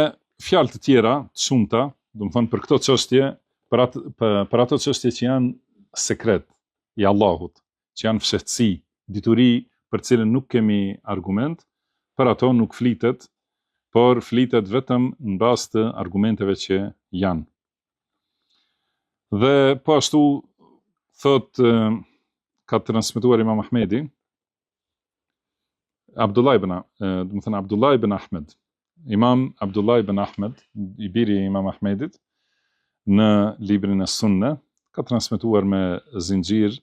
fjalë të tjera, të shumta, do të thonë për këto çështje, për ato çështje që janë sekret i Allahut, që janë fshehtësi, dituri për cilën nuk kemi argument, për ato nuk flitet, por flitet vetëm në bazë të argumenteve që janë. Dhe po ashtu thot ka transmetuar Imam Ahmedi, Abdullah ibn Ahmed, Imam Abdullah ibn Ahmed, i biri i Imam Ahmedit, në librin e Sunne, ka transmetuar me zinxhir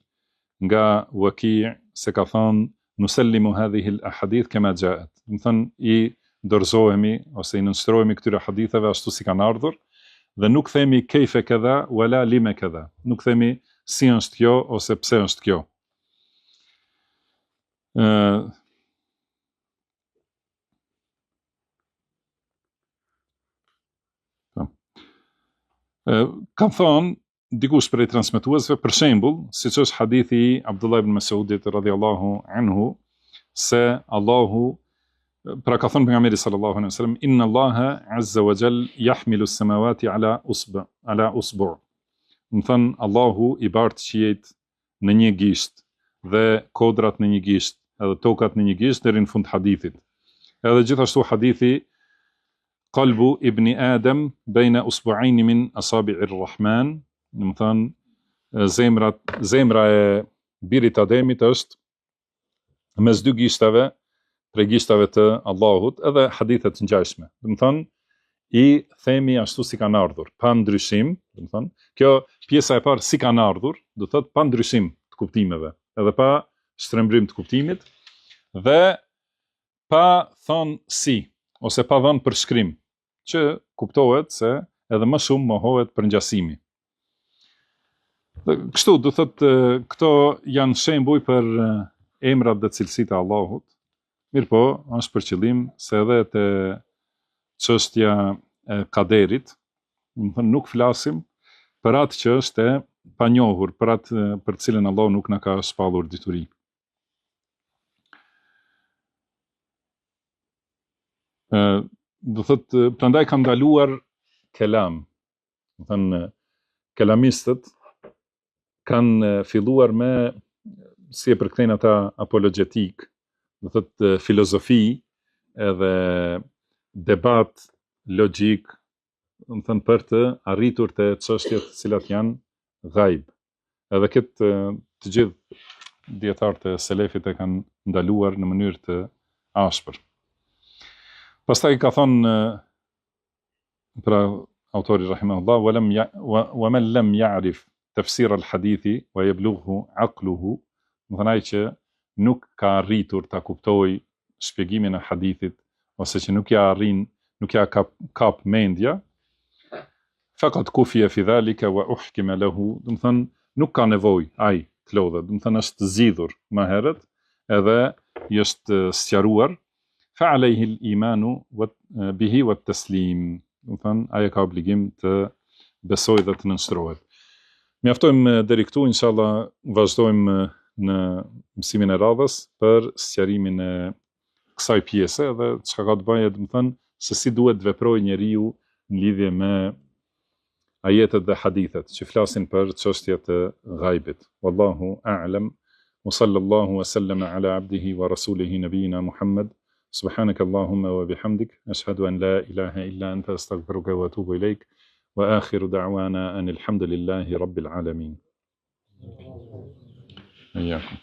nga Waki' se ka thënë nusallimu hadhihi al-ahadith kama ja'at. Do të thënë i dorëzohemi ose i nënshtrohemi këtyre haditheve ashtu si kanë ardhur. Dhe nuk themi kejfe këdha, wala lime këdha. Nuk themi si është kjo, ose pse është kjo. Kam thonë, dikush prej transmetuesve, për shembull, siç është hadithi i Abdullah ibn Mas'udit radhiyallahu anhu, se Allahu, pra ka thënë pejgamberi sallallahu alaihi wasallam, inna Allaha azza wa jall yahmilu as-samawati ala usbu'. Do thënë Allahu i bart qiejt në një gisht dhe kodrat në një gisht, edhe tokat në një gisht deri në fund hadithit. Edhe gjithashtu hadithi qalbu ibn Adam baina usbu'ain min asabi'ir rahman, do thënë zemra e birit Ademit është mes dy gishtave, prej gishtave të Allahut, edhe hadithet ngjashme. Do të thonë i themi ashtu si kanë ardhur, pa ndryshim, do të thonë, kjo pjesa e parë si kanë ardhur, do të thotë pa ndryshim të kuptimeve, edhe pa shtrembrim të kuptimit, dhe pa thonë si, ose pa dhënë përshkrim, që kuptohet se edhe më shumë mohohet për ngjasimi. Kështu, do thotë këto janë shembuj për emrat dhe cilësitë e Allahut. Mirë po, është për qëllim se edhe të çështja e kaderit, nuk flasim për atë që është e panjohur, për atë për cilën Allah nuk na ka shpallur dituri. Do thotë, prandaj kanë ndaluar kelam. Do thënë, kelamistët kanë filluar me, si e përkthejnë ata, apologetik, do thotë filozofi edhe debat logjik më thënë, për të arritur të çështjet të cilat janë ghaib. Edhe këtë të gjithë dietarët e selefit e kanë ndaluar në mënyrë të ashpër. Pastaj ka thonë pra autori rahimahullah, wa man lam ya'rif tafsir al-hadithi wa yablughu aqluhu, më thënë ai që nuk ka arritur ta kuptojë shpjegimin e hadithit ose që nuk ja kap mendja, faqad kufiya fi dhalika wa uhkima lahu, do të thënë nuk ka nevojë ai të lodhet, do të thënë është zgjidhur më herët edhe i është sqaruar, fa alayhi al-imanu bihi wa at-taslim, do të thënë ai ka obligim të besojë dhe të nënshtrohet. Mjaftojmë deri këtu, inshallah vazhdojmë në mësimin e radhës për sqarimin e kësaj pjese dhe çka ka të bëjë, do të thënë, se si duhet të veprojë njeriu në lidhje me ajetet dhe hadithet që flasin për çështjet e ghaibit. Wallahu a'lam. Wa sallallahu wa sallama ala abdihi wa rasulihi nabiyina Muhammad. Subhanaka Allahumma wa bihamdik, ashhadu an la ilaha illa anta, astaghfiruka wa atubu ilaik. Wa akhiru da'wana anil hamdulillahi rabbil alamin. Iyakum.